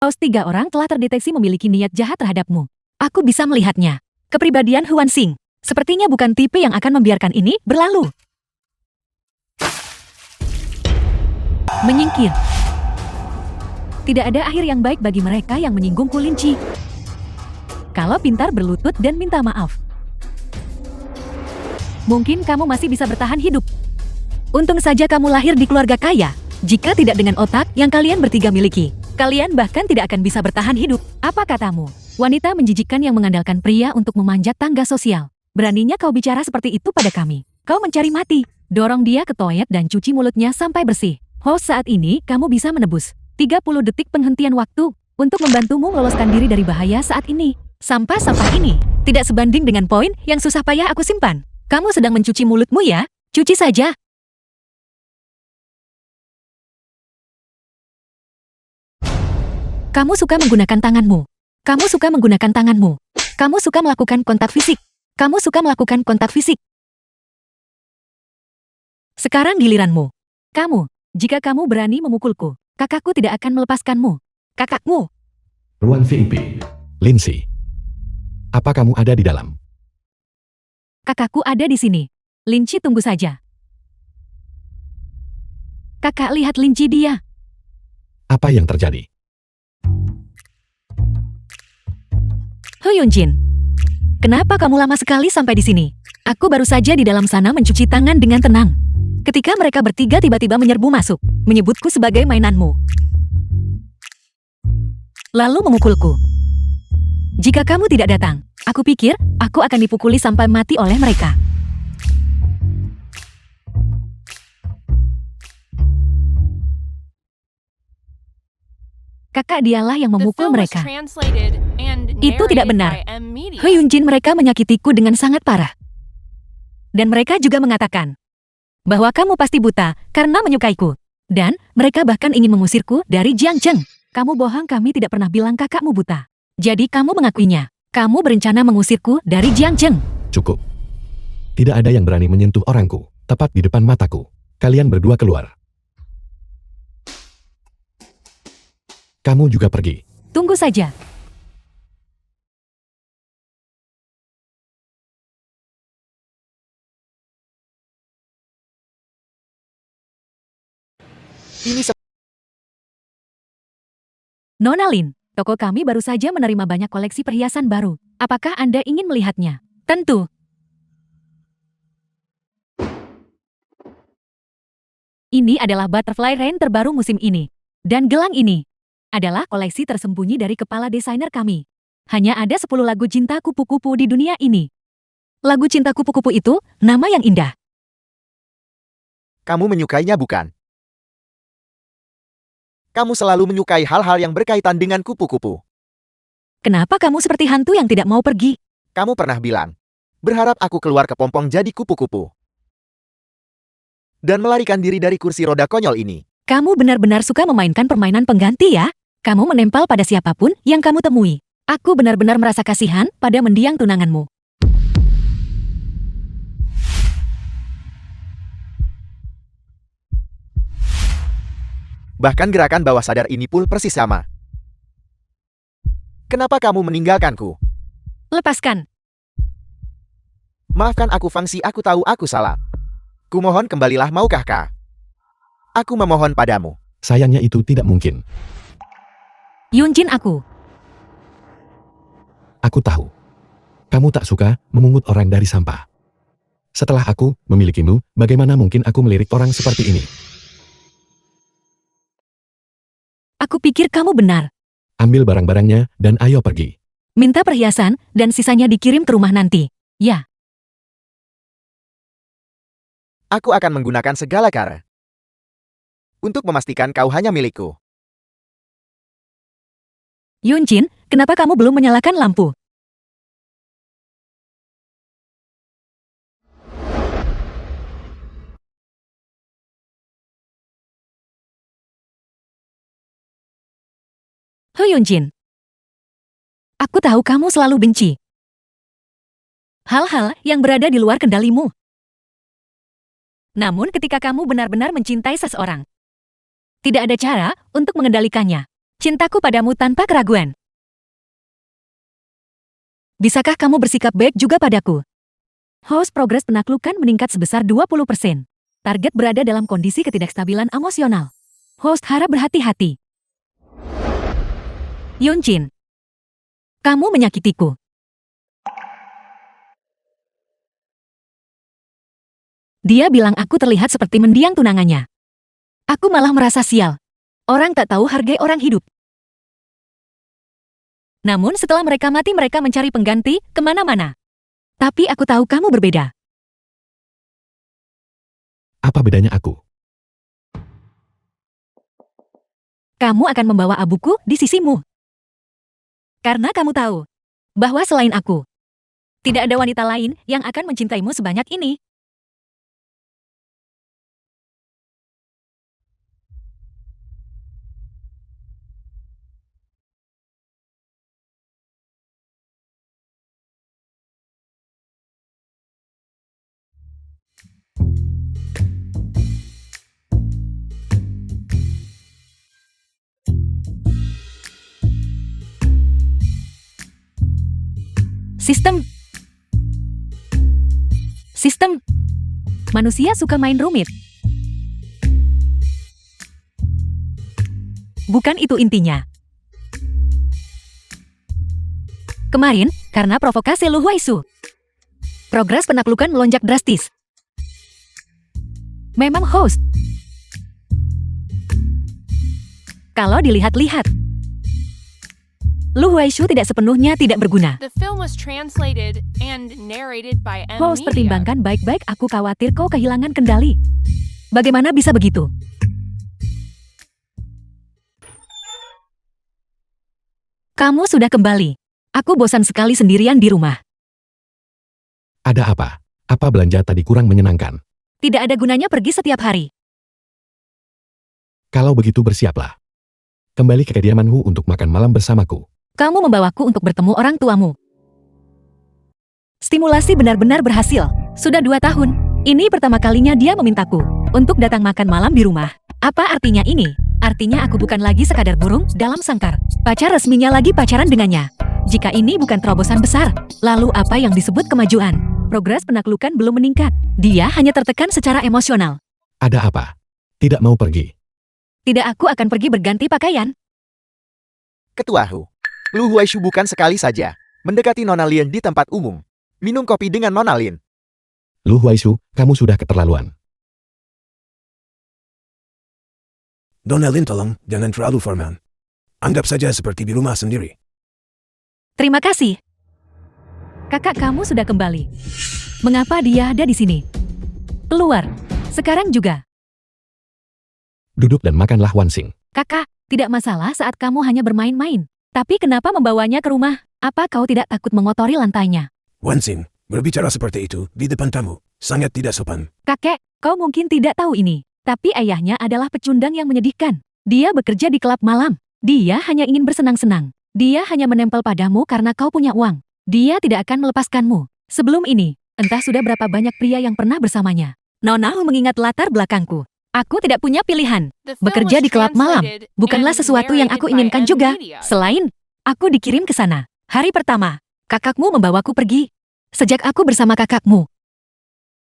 Paus 3 orang telah terdeteksi memiliki niat jahat terhadapmu. Aku bisa melihatnya. Kepribadian Huan Xing sepertinya bukan tipe yang akan membiarkan ini berlalu. Menyingkir. Tidak ada akhir yang baik bagi mereka yang menyinggung Kulinci. Kalau pintar berlutut dan minta maaf. Mungkin kamu masih bisa bertahan hidup. Untung saja kamu lahir di keluarga kaya. Jika tidak dengan otak yang kalian bertiga miliki, kalian bahkan tidak akan bisa bertahan hidup. Apa katamu? Wanita menjijikkan yang mengandalkan pria untuk memanjat tangga sosial. Beraninya kau bicara seperti itu pada kami. Kau mencari mati. Dorong dia ke toilet dan cuci mulutnya sampai bersih. Host, saat ini kamu bisa menebus 30 detik penghentian waktu untuk membantumu meloloskan diri dari bahaya saat ini. Sampah-sampah ini tidak sebanding dengan poin yang susah payah aku simpan. Kamu sedang mencuci mulutmu ya? Cuci saja. Kamu suka menggunakan tanganmu. Kamu suka menggunakan tanganmu. Kamu suka melakukan kontak fisik. Kamu suka melakukan kontak fisik. Sekarang giliranmu. Kamu, jika kamu berani memukulku, kakakku tidak akan melepaskanmu. Kakakmu. Ruang VIP. Lindsay. Apa kamu ada di dalam? Kakakku ada di sini. Linci, tunggu saja. Kakak, lihat Linci dia. Apa yang terjadi? Hyunjin. Kenapa kamu lama sekali sampai di sini? Aku baru saja di dalam sana mencuci tangan dengan tenang. Ketika mereka bertiga tiba-tiba menyerbu masuk, menyebutku sebagai mainanmu. Lalu memukulku. Jika kamu tidak datang, aku pikir aku akan dipukuli sampai mati oleh mereka. Kakak dialah yang memukul mereka. Itu tidak benar. Hyunjin, mereka menyakitiku dengan sangat parah. Dan mereka juga mengatakan bahwa kamu pasti buta karena menyukaiku. Dan mereka bahkan ingin mengusirku dari Jiangzheng. Kamu bohong, kami tidak pernah bilang kakakmu buta. Jadi kamu mengakuinya. Kamu berencana mengusirku dari Jiangzheng. Cukup. Tidak ada yang berani menyentuh orangku, tepat di depan mataku. Kalian berdua keluar. Kamu juga pergi. Tunggu saja. Ini Nona Lin, toko kami baru saja menerima banyak koleksi perhiasan baru. Apakah Anda ingin melihatnya? Tentu. Ini adalah butterfly rain terbaru musim ini. Dan gelang ini adalah koleksi tersembunyi dari kepala desainer kami. Hanya ada 10 lagu cinta kupu-kupu di dunia ini. Lagu cinta kupu-kupu itu nama yang indah. Kamu menyukainya, bukan? Kamu selalu menyukai hal-hal yang berkaitan dengan kupu-kupu. Kenapa kamu seperti hantu yang tidak mau pergi? Kamu pernah bilang, berharap aku keluar kepompong jadi kupu-kupu. Dan melarikan diri dari kursi roda konyol ini. Kamu benar-benar suka memainkan permainan pengganti ya? Kamu menempel pada siapapun yang kamu temui. Aku benar-benar merasa kasihan pada mendiang tunanganmu. Bahkan gerakan bawah sadar ini pun persis sama. Kenapa kamu meninggalkanku? Lepaskan. Maafkan aku, Fangxi, aku tahu aku salah. Kumohon kembalilah, maukah kak? Aku memohon padamu. sayangnya itu tidak mungkin. Yunjin, aku tahu. Kamu tak suka memungut orang dari sampah. Setelah aku memilikimu, bagaimana mungkin aku melirik orang seperti ini? Aku pikir kamu benar. Ambil barang-barangnya dan ayo pergi. Minta perhiasan dan sisanya dikirim ke rumah nanti. Ya. Aku akan menggunakan segala cara untuk memastikan kau hanya milikku. Yunjin, kenapa kamu belum menyalakan lampu? Yunjin, aku tahu kamu selalu benci hal-hal yang berada di luar kendalimu. Namun ketika kamu benar-benar mencintai seseorang, tidak ada cara untuk mengendalikannya. Cintaku padamu tanpa keraguan. Bisakah kamu bersikap baik juga padaku? Host, progres penaklukan meningkat sebesar 20%. Target berada dalam kondisi ketidakstabilan emosional. Host harap berhati-hati. Yunchin, kamu menyakitiku. Dia bilang aku terlihat seperti mendiang tunangannya. Aku malah merasa sial. Orang tak tahu hargai orang hidup. Namun setelah mereka mati mereka mencari pengganti kemana-mana. Tapi aku tahu kamu berbeda. Apa bedanya aku? Kamu akan membawa abuku di sisimu. Karena kamu tahu bahwa selain aku, tidak ada wanita lain yang akan mencintaimu sebanyak ini. Sistem. Manusia suka main rumit. Bukan itu intinya. Kemarin, karena provokasi Lu Huaisu, progres penaklukan melonjak drastis. Memang host. Kalau dilihat-lihat, Lu Huaishu tidak sepenuhnya tidak berguna. The film was translated and narrated by M Host, Media. pertimbangkan baik-baik, aku khawatir kau kehilangan kendali. Bagaimana bisa begitu? Kamu sudah kembali. Aku bosan sekali sendirian di rumah. Ada apa? Apa belanja tadi kurang menyenangkan? Tidak ada gunanya pergi setiap hari. Kalau begitu bersiaplah. Kembali ke kediamanmu untuk makan malam bersamaku. Kamu membawaku untuk bertemu orang tuamu. Stimulasi benar-benar berhasil. Sudah 2 tahun. Ini pertama kalinya dia memintaku untuk datang makan malam di rumah. Apa artinya ini? Artinya aku bukan lagi sekadar burung dalam sangkar. Pacar resminya lagi pacaran dengannya. Jika ini bukan terobosan besar, lalu apa yang disebut kemajuan? Progres penaklukan belum meningkat. Dia hanya tertekan secara emosional. Ada apa? Tidak mau pergi. Tidak, aku akan pergi berganti pakaian. Ketua Hu. Lu Huaishu bukan sekali saja mendekati Nona Lin di tempat umum. Minum kopi dengan Nona Lin. Lu Huaishu, kamu sudah keterlaluan. Nona Lin, tolong, jangan terlalu formal. Anggap saja seperti di rumah sendiri. Terima kasih. Kakak kamu sudah kembali. Mengapa dia ada di sini? Keluar. Sekarang juga. Duduk dan makanlah Wansing. Kakak, tidak masalah saat kamu hanya bermain-main. Tapi kenapa membawanya ke rumah? Apa kau tidak takut mengotori lantainya? Wansing, berbicara seperti itu di depan tamu sangat tidak sopan. Kakek, kau mungkin tidak tahu ini. Tapi ayahnya adalah pecundang yang menyedihkan. Dia bekerja di klub malam. Dia hanya ingin bersenang-senang. Dia hanya menempel padamu karena kau punya uang. Dia tidak akan melepaskanmu. Sebelum ini, entah sudah berapa banyak pria yang pernah bersamanya. Nona Hu mengingat latar belakangku. Aku tidak punya pilihan. The film Bekerja was di klub malam translated bukanlah and sesuatu yang aku narrated by inginkan M juga. Media. Selain, aku dikirim ke sana. Hari pertama, kakakmu membawaku pergi. Sejak aku bersama kakakmu,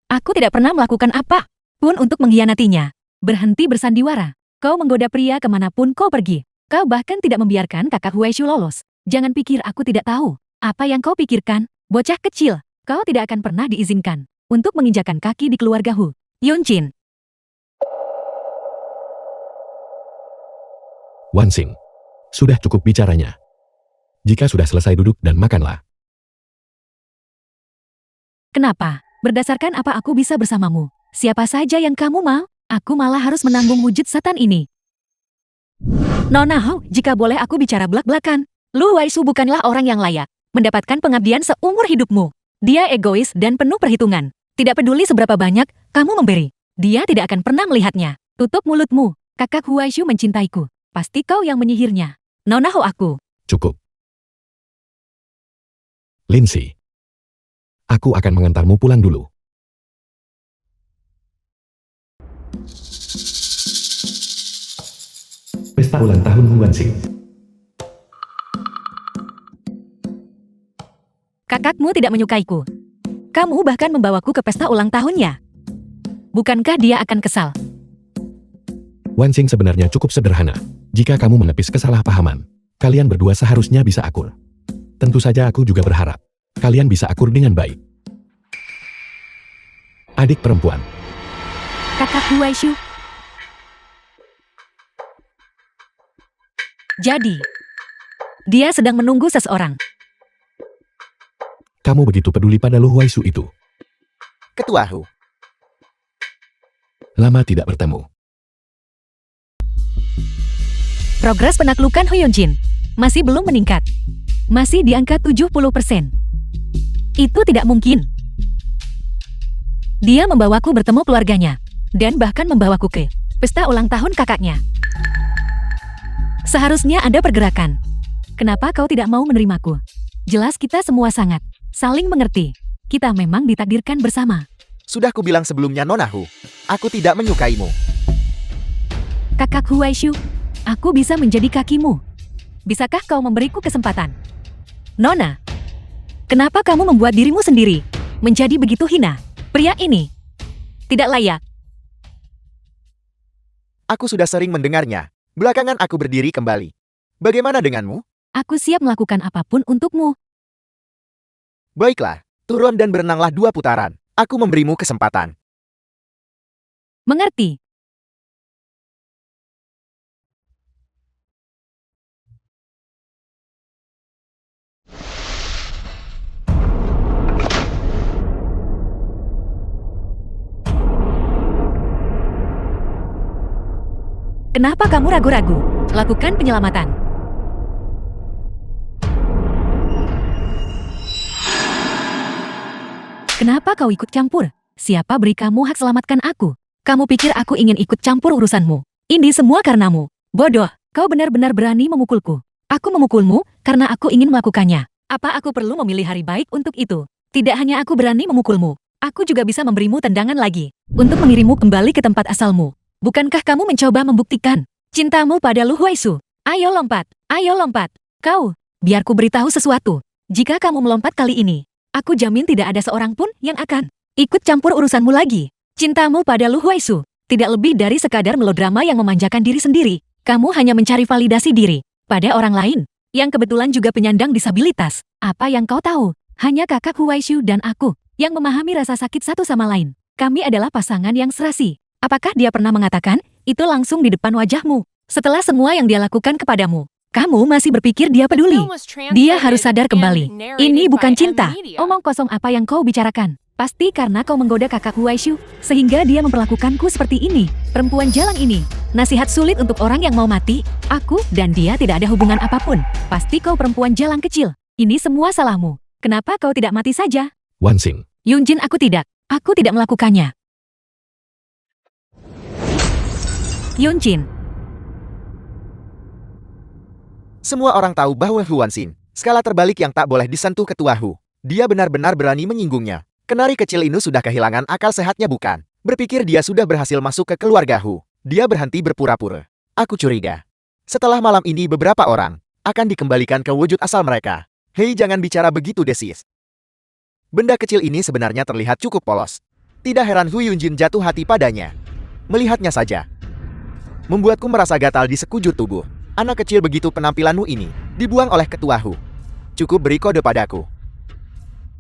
aku tidak pernah melakukan apa pun untuk mengkhianatinya. Berhenti bersandiwara. Kau menggoda pria kemanapun kau pergi. Kau bahkan tidak membiarkan kakak Huaishu lolos. Jangan pikir aku tidak tahu. Apa yang kau pikirkan? Bocah kecil, kau tidak akan pernah diizinkan untuk menginjakan kaki di keluarga Hu. Yunchin. Wansing. Sudah cukup bicaranya. Jika sudah selesai duduk dan makanlah. Kenapa? Berdasarkan apa aku bisa bersamamu? Siapa saja yang kamu mau? Aku malah harus menanggung wujud setan ini. Nona Hou, jika boleh aku bicara belak-belakan. Lu Huaishu bukanlah orang yang layak mendapatkan pengabdian seumur hidupmu. Dia egois dan penuh perhitungan. Tidak peduli seberapa banyak kamu memberi. Dia tidak akan pernah melihatnya. Tutup mulutmu. Kakak Huaishu mencintaiku. Pasti kau yang menyihirnya. Nona Hou, aku. Cukup. Lindsay. Aku akan mengantarmu pulang dulu. Pesta ulang tahun Wansing. Kakakmu tidak menyukaiku. Kamu bahkan membawaku ke pesta ulang tahunnya. Bukankah dia akan kesal? Wansing sebenarnya cukup sederhana. Jika kamu menepis kesalahpahaman, kalian berdua seharusnya bisa akur. Tentu saja aku juga berharap kalian bisa akur dengan baik. Adik perempuan. Kakak Huaishu. Jadi, dia sedang menunggu seseorang. Kamu begitu peduli pada Lu Huaisu itu. Ketua Hu. Lama tidak bertemu. Progres penaklukan Hyunjin masih belum meningkat. Masih di angka 70%. Itu tidak mungkin. Dia membawaku bertemu keluarganya, dan bahkan membawaku ke pesta ulang tahun kakaknya. Seharusnya ada pergerakan. Kenapa kau tidak mau menerimaku? Jelas kita semua sangat saling mengerti. Kita memang ditakdirkan bersama. Sudah kubilang sebelumnya Nona Hu. Aku tidak menyukaimu. Kakak Huaishu, aku bisa menjadi kakimu. Bisakah kau memberiku kesempatan? Nona, kenapa kamu membuat dirimu sendiri menjadi begitu hina? Pria ini tidak layak. Aku sudah sering mendengarnya. Belakangan aku berdiri kembali. Bagaimana denganmu? Aku siap melakukan apapun untukmu. Baiklah, turun dan berenanglah 2 putaran. Aku memberimu kesempatan. Mengerti? Kenapa kamu ragu-ragu? Lakukan penyelamatan. Kenapa kau ikut campur? Siapa beri kamu hak selamatkan aku? Kamu pikir aku ingin ikut campur urusanmu? Ini semua karenamu. Bodoh, kau benar-benar berani memukulku. Aku memukulmu karena aku ingin melakukannya. Apa aku perlu memilih hari baik untuk itu? Tidak hanya aku berani memukulmu, aku juga bisa memberimu tendangan lagi untuk mengirimmu kembali ke tempat asalmu. Bukankah kamu mencoba membuktikan cintamu pada Lu Huaisu? Ayo lompat, ayo lompat. Kau, biar ku beritahu sesuatu. Jika kamu melompat kali ini, aku jamin tidak ada seorang pun yang akan ikut campur urusanmu lagi. Cintamu pada Lu Huaisu tidak lebih dari sekadar melodrama yang memanjakan diri sendiri. Kamu hanya mencari validasi diri pada orang lain yang kebetulan juga penyandang disabilitas. Apa yang kau tahu? Hanya kakak Huaishu dan aku yang memahami rasa sakit satu sama lain. Kami adalah pasangan yang serasi. Apakah dia pernah mengatakan itu langsung di depan wajahmu? Setelah semua yang dia lakukan kepadamu, kamu masih berpikir dia peduli? Dia harus sadar kembali. Ini bukan cinta. Omong kosong apa yang kau bicarakan? Pasti karena kau menggoda kakak Huaishu, sehingga dia memperlakukanku seperti ini. Perempuan jalang ini. Nasihat sulit untuk orang yang mau mati. Aku dan dia tidak ada hubungan apapun. Pasti kau perempuan jalang kecil. Ini semua salahmu. Kenapa kau tidak mati saja? Wansing. Yunjin, aku tidak. Aku tidak melakukannya. Yunjin. Semua orang tahu bahwa Hu Wanxin, skala terbalik yang tak boleh disentuh ketua Hu. Dia benar-benar berani menyinggungnya. Kenari kecil ini sudah kehilangan akal sehatnya bukan? Berpikir dia sudah berhasil masuk ke keluarga Hu. Dia berhenti berpura-pura. Aku curiga. Setelah malam ini beberapa orang akan dikembalikan ke wujud asal mereka. Hei, jangan bicara begitu, desis. Benda kecil ini sebenarnya terlihat cukup polos. Tidak heran Hu Yunjin jatuh hati padanya. Melihatnya saja membuatku merasa gatal di sekujur tubuh. Anak kecil begitu penampilanmu ini dibuang oleh ketua Hu. Cukup beri kode padaku.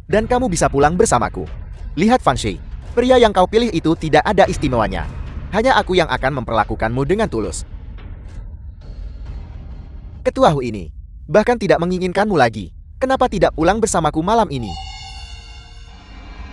Dan kamu bisa pulang bersamaku. Lihat Fan Shi, pria yang kau pilih itu tidak ada istimewanya. Hanya aku yang akan memperlakukanmu dengan tulus. Ketua Hu ini bahkan tidak menginginkanmu lagi. Kenapa tidak pulang bersamaku malam ini?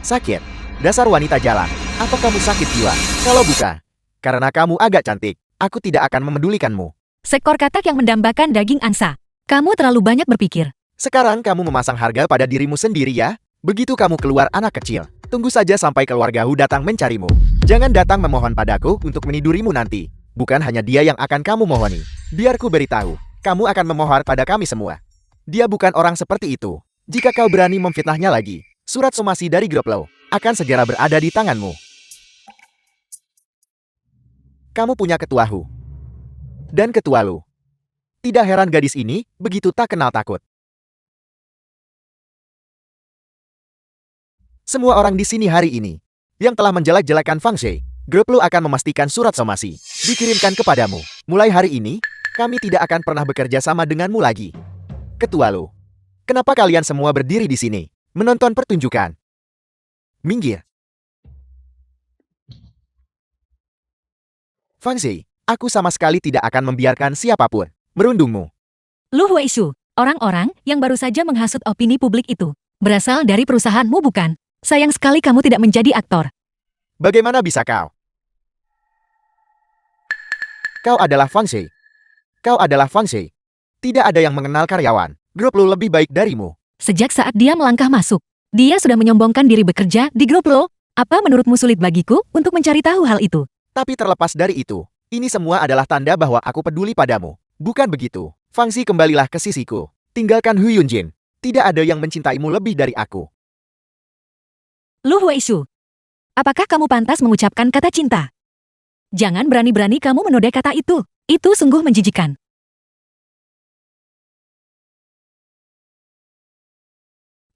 Sakit. Dasar wanita jalan. Apa kamu sakit jiwa? Kalau bukan karena kamu agak cantik, aku tidak akan memedulikanmu. Seekor katak yang mendambakan daging angsa. Kamu terlalu banyak berpikir. Sekarang kamu memasang harga pada dirimu sendiri ya? Begitu kamu keluar anak kecil, tunggu saja sampai keluarga Hu datang mencarimu. Jangan datang memohon padaku untuk menidurimu nanti. Bukan hanya dia yang akan kamu mohoni. Biar ku beritahu, kamu akan memohon pada kami semua. Dia bukan orang seperti itu. Jika kau berani memfitnahnya lagi, surat somasi dari grup Lo akan segera berada di tanganmu. Kamu punya ketua Hu dan ketua Lo. Tidak heran gadis ini begitu tak kenal takut. Semua orang di sini hari ini yang telah menjelek-jelekan Fang Shui, grup Lu akan memastikan surat somasi dikirimkan kepadamu. Mulai hari ini, kami tidak akan pernah bekerja sama denganmu lagi. Ketua Lu, kenapa kalian semua berdiri di sini menonton pertunjukan? Minggir. Fang Shui, aku sama sekali tidak akan membiarkan siapapun merundungmu. Lu Huaishu, orang-orang yang baru saja menghasut opini publik itu berasal dari perusahaanmu bukan? Sayang sekali kamu tidak menjadi aktor. Bagaimana bisa kau? Kau adalah Fang Shui. Kau adalah Fang Shui. Tidak ada yang mengenal karyawan. Grup Lu lebih baik darimu. Sejak saat dia melangkah masuk, dia sudah menyombongkan diri bekerja di grup lo. Apa menurutmu sulit bagiku untuk mencari tahu hal itu? Tapi terlepas dari itu, ini semua adalah tanda bahwa aku peduli padamu. Bukan begitu? Fang Shui, kembalilah ke sisiku. Tinggalkan Hu Yunjin. Tidak ada yang mencintaimu lebih dari aku. Lu Huaishu, apakah kamu pantas mengucapkan kata cinta? Jangan berani-berani kamu menodai kata itu. Itu sungguh menjijikan.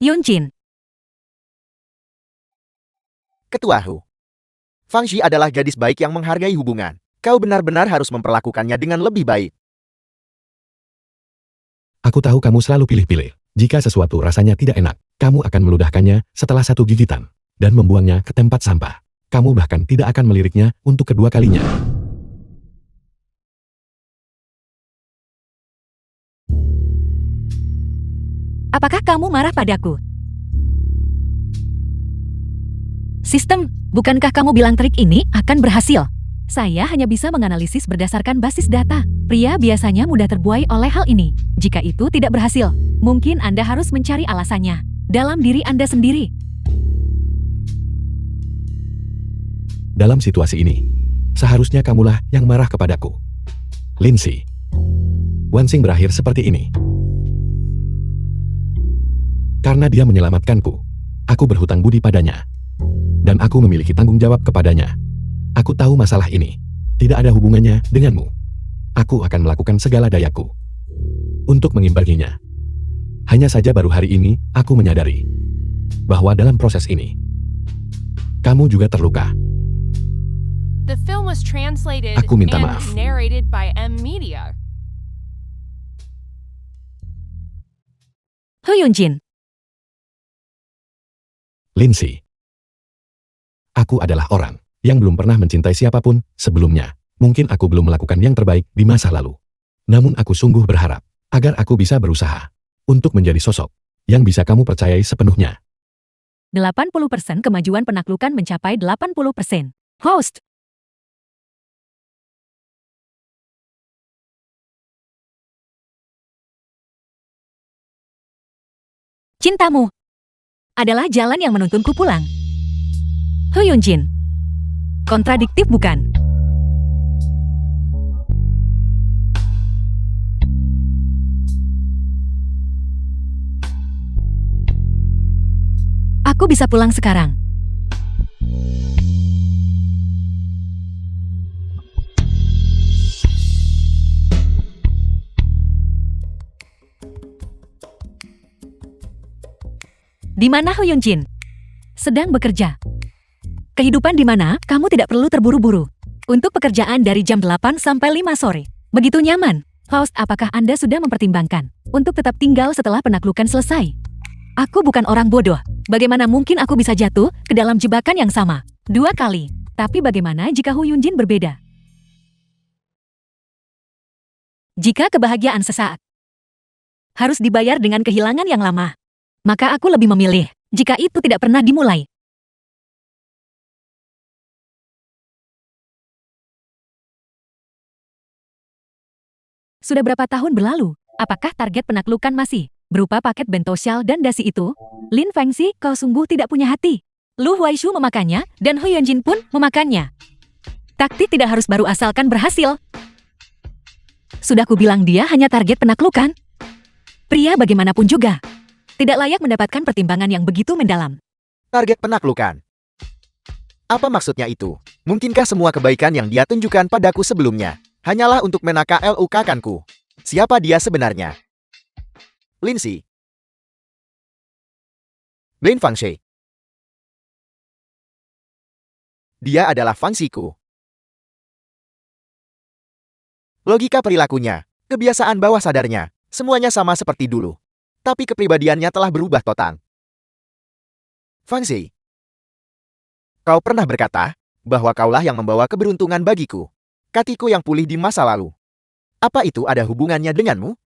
Yunjin, Ketua Hu. Fang Shui adalah gadis baik yang menghargai hubungan. Kau benar-benar harus memperlakukannya dengan lebih baik. Aku tahu kamu selalu pilih-pilih. Jika sesuatu rasanya tidak enak, kamu akan meludahkannya setelah satu gigitan dan membuangnya ke tempat sampah. Kamu bahkan tidak akan meliriknya untuk kedua kalinya. apakah kamu marah padaku? Sistem, bukankah kamu bilang trik ini akan berhasil? Saya hanya bisa menganalisis berdasarkan basis data. Pria biasanya mudah terbuai oleh hal ini. Jika itu tidak berhasil, mungkin Anda harus mencari alasannya dalam diri Anda sendiri. Dalam situasi ini, seharusnya kamulah yang marah kepadaku. Lindsay. Wansing berakhir seperti ini. Karena dia menyelamatkanku, aku berhutang budi padanya. Dan aku memiliki tanggung jawab kepadanya. Aku tahu masalah ini tidak ada hubungannya denganmu. Aku akan melakukan segala dayaku untuk mengimbanginya. Hanya saja baru hari ini aku menyadari bahwa dalam proses ini kamu juga terluka. The film was translated Aku minta and maaf. narrated by M Media. Hu Yunjin, Lindsay. Aku adalah orang yang belum pernah mencintai siapapun sebelumnya. Mungkin aku belum melakukan yang terbaik di masa lalu. Namun aku sungguh berharap agar aku bisa berusaha untuk menjadi sosok yang bisa kamu percayai sepenuhnya. 80% kemajuan penaklukan mencapai 80%. Host, cintamu adalah jalan yang menuntunku pulang. Hu Yunjin, kontradiktif bukan? Aku bisa pulang sekarang. Di mana Hu Yunjin? Sedang bekerja. Kehidupan di mana kamu tidak perlu terburu-buru. Untuk pekerjaan dari jam 8 sampai 5 sore. Begitu nyaman. Host, apakah Anda sudah mempertimbangkan untuk tetap tinggal setelah penaklukan selesai? Aku bukan orang bodoh. Bagaimana mungkin aku bisa jatuh ke dalam jebakan yang sama 2 kali? Tapi bagaimana jika Hu Yunjin berbeda? Jika kebahagiaan sesaat harus dibayar dengan kehilangan yang lama, maka aku lebih memilih jika itu tidak pernah dimulai. Sudah berapa tahun berlalu? Apakah target penaklukan masih berupa paket bento shell dan dasi itu? Lin Fengxi, kau sungguh tidak punya hati. Lu Huaishu memakannya, dan Hu Yunjin pun memakannya. Taktik tidak harus baru asalkan berhasil. Sudah kubilang dia hanya target penaklukan. Pria bagaimanapun juga tidak layak mendapatkan pertimbangan yang begitu mendalam. Target penaklukan. Apa maksudnya itu? Mungkinkah semua kebaikan yang dia tunjukkan padaku sebelumnya hanyalah untuk menaklukanku? Siapa dia sebenarnya? Lindsay. Lin Fengxi. Dia adalah Fang Xiku. Logika perilakunya, kebiasaan bawah sadarnya, semuanya sama seperti dulu. Tapi kepribadiannya telah berubah total. Fang Xi, kau pernah berkata bahwa kaulah yang membawa keberuntungan bagiku. Kakiku yang pulih di masa lalu. Apa itu ada hubungannya denganmu?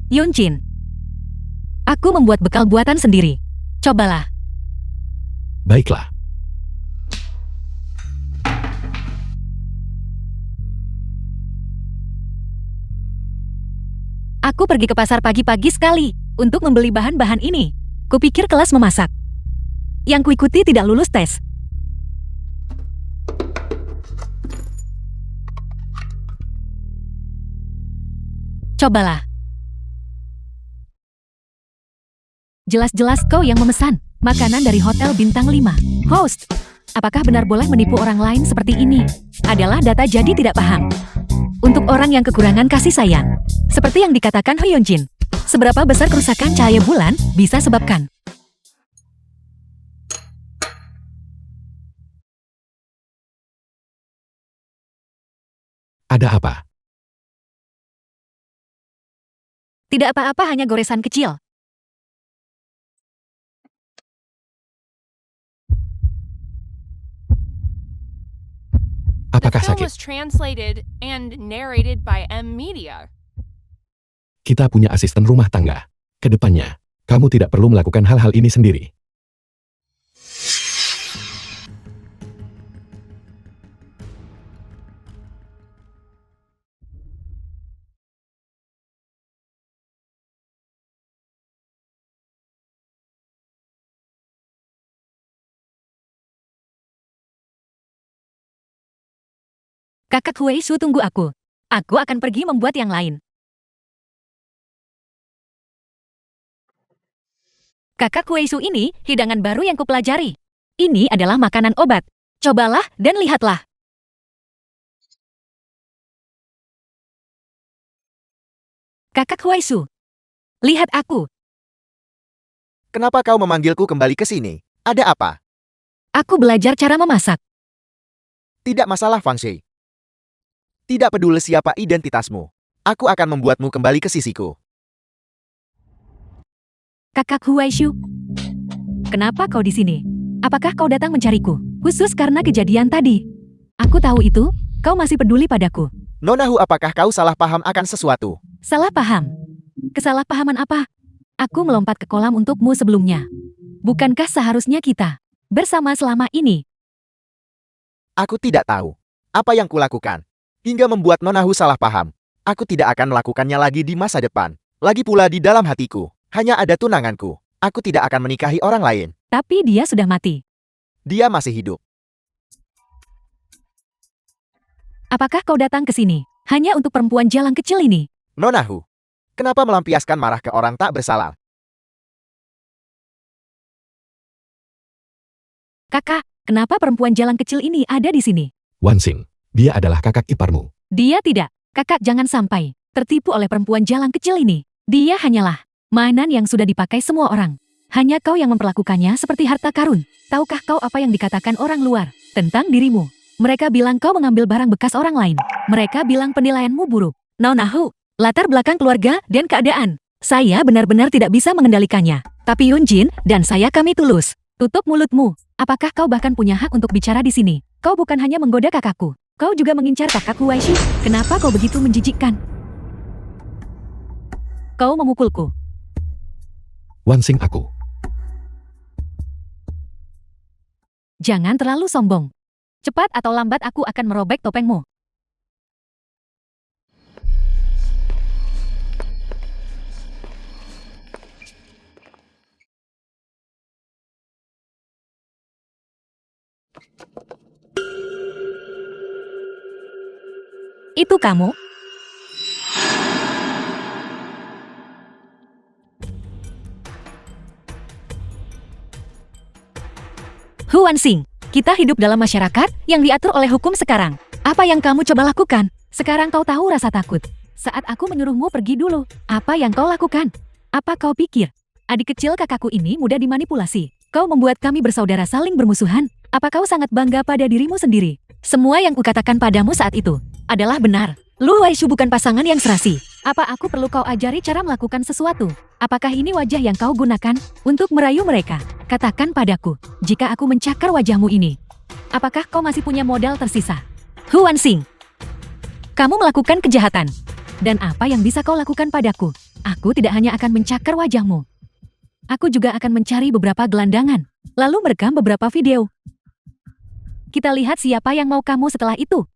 Yunjin, aku membuat bekal buatan sendiri. Cobalah. Baiklah. Aku pergi ke pasar pagi-pagi sekali untuk membeli bahan-bahan ini. Kupikir kelas memasak. Yang kuikuti tidak lulus tes. Cobalah. Jelas-jelas kau yang memesan makanan dari Hotel Bintang 5. Host, apakah benar boleh menipu orang lain seperti ini? Adalah data jadi tidak paham. Untuk orang yang kekurangan kasih sayang. Seperti yang dikatakan Hyunjin. Seberapa besar kerusakan cahaya bulan bisa sebabkan? Ada apa? Tidak apa-apa, hanya goresan kecil. The Apakah film sakit? was translated and narrated by M Media. Kita punya asisten rumah tangga. Kedepannya, kamu tidak perlu melakukan hal-hal ini sendiri. Kakak Huisu, tunggu aku. Aku akan pergi membuat yang lain. Kakak Huisu, ini hidangan baru yang kupelajari. Ini adalah makanan obat. Cobalah dan lihatlah. Kakak Huisu, lihat aku. Kenapa kau memanggilku kembali ke sini? Ada apa? Aku belajar cara memasak. Tidak masalah, Fang Xi. Tidak peduli siapa identitasmu. Aku akan membuatmu kembali ke sisiku. Kakak Huisu, kenapa kau di sini? Apakah kau datang mencariku? Khusus karena kejadian tadi. Aku tahu itu, kau masih peduli padaku. Nona Hu, apakah kau salah paham akan sesuatu? Salah paham? Kesalahpahaman apa? Aku melompat ke kolam untukmu sebelumnya. Bukankah seharusnya kita bersama selama ini? Aku tidak tahu apa yang kulakukan hingga membuat Nona Hu salah paham. Aku tidak akan melakukannya lagi di masa depan. Lagi pula di dalam hatiku, hanya ada tunanganku. Aku tidak akan menikahi orang lain. Tapi dia sudah mati. Dia masih hidup. Apakah kau datang ke sini hanya untuk perempuan jalan kecil ini? Nona Hu, kenapa melampiaskan marah ke orang tak bersalah? Kakak, kenapa perempuan jalan kecil ini ada di sini? Wansing, dia adalah kakak iparmu. Dia tidak. Kakak jangan sampai tertipu oleh perempuan jalan kecil ini. Dia hanyalah mainan yang sudah dipakai semua orang. Hanya kau yang memperlakukannya seperti harta karun. Tahukah kau apa yang dikatakan orang luar tentang dirimu? Mereka bilang kau mengambil barang bekas orang lain. Mereka bilang penilaianmu buruk. Nona Hu, latar belakang keluarga dan keadaan. Saya benar-benar tidak bisa mengendalikannya. Tapi Yunjin dan saya, kami tulus. Tutup mulutmu. Apakah kau bahkan punya hak untuk bicara di sini? Kau bukan hanya menggoda kakakku. Kau juga mengincar kakakku Waishi. Kenapa kau begitu menjijikkan? Kau memukulku. Wansing aku. Jangan terlalu sombong. Cepat atau lambat aku akan merobek topengmu. Itu kamu? Huan Xing, kita hidup dalam masyarakat yang diatur oleh hukum sekarang. Apa yang kamu coba lakukan? Sekarang kau tahu rasa takut. Saat aku menyuruhmu pergi dulu, apa yang kau lakukan? Apa kau pikir? Adik kecil kakakku ini mudah dimanipulasi. Kau membuat kami bersaudara saling bermusuhan. Apa kau sangat bangga pada dirimu sendiri? Semua yang kukatakan padamu saat itu adalah benar. Lu Waishu bukan pasangan yang serasi. Apa aku perlu kau ajari cara melakukan sesuatu? Apakah ini wajah yang kau gunakan untuk merayu mereka? Katakan padaku, jika aku mencakar wajahmu ini, apakah kau masih punya modal tersisa? Huan Xing, kamu melakukan kejahatan. Dan apa yang bisa kau lakukan padaku? Aku tidak hanya akan mencakar wajahmu. Aku juga akan mencari beberapa gelandangan, lalu merekam beberapa video. Kita lihat siapa yang mau kamu setelah itu.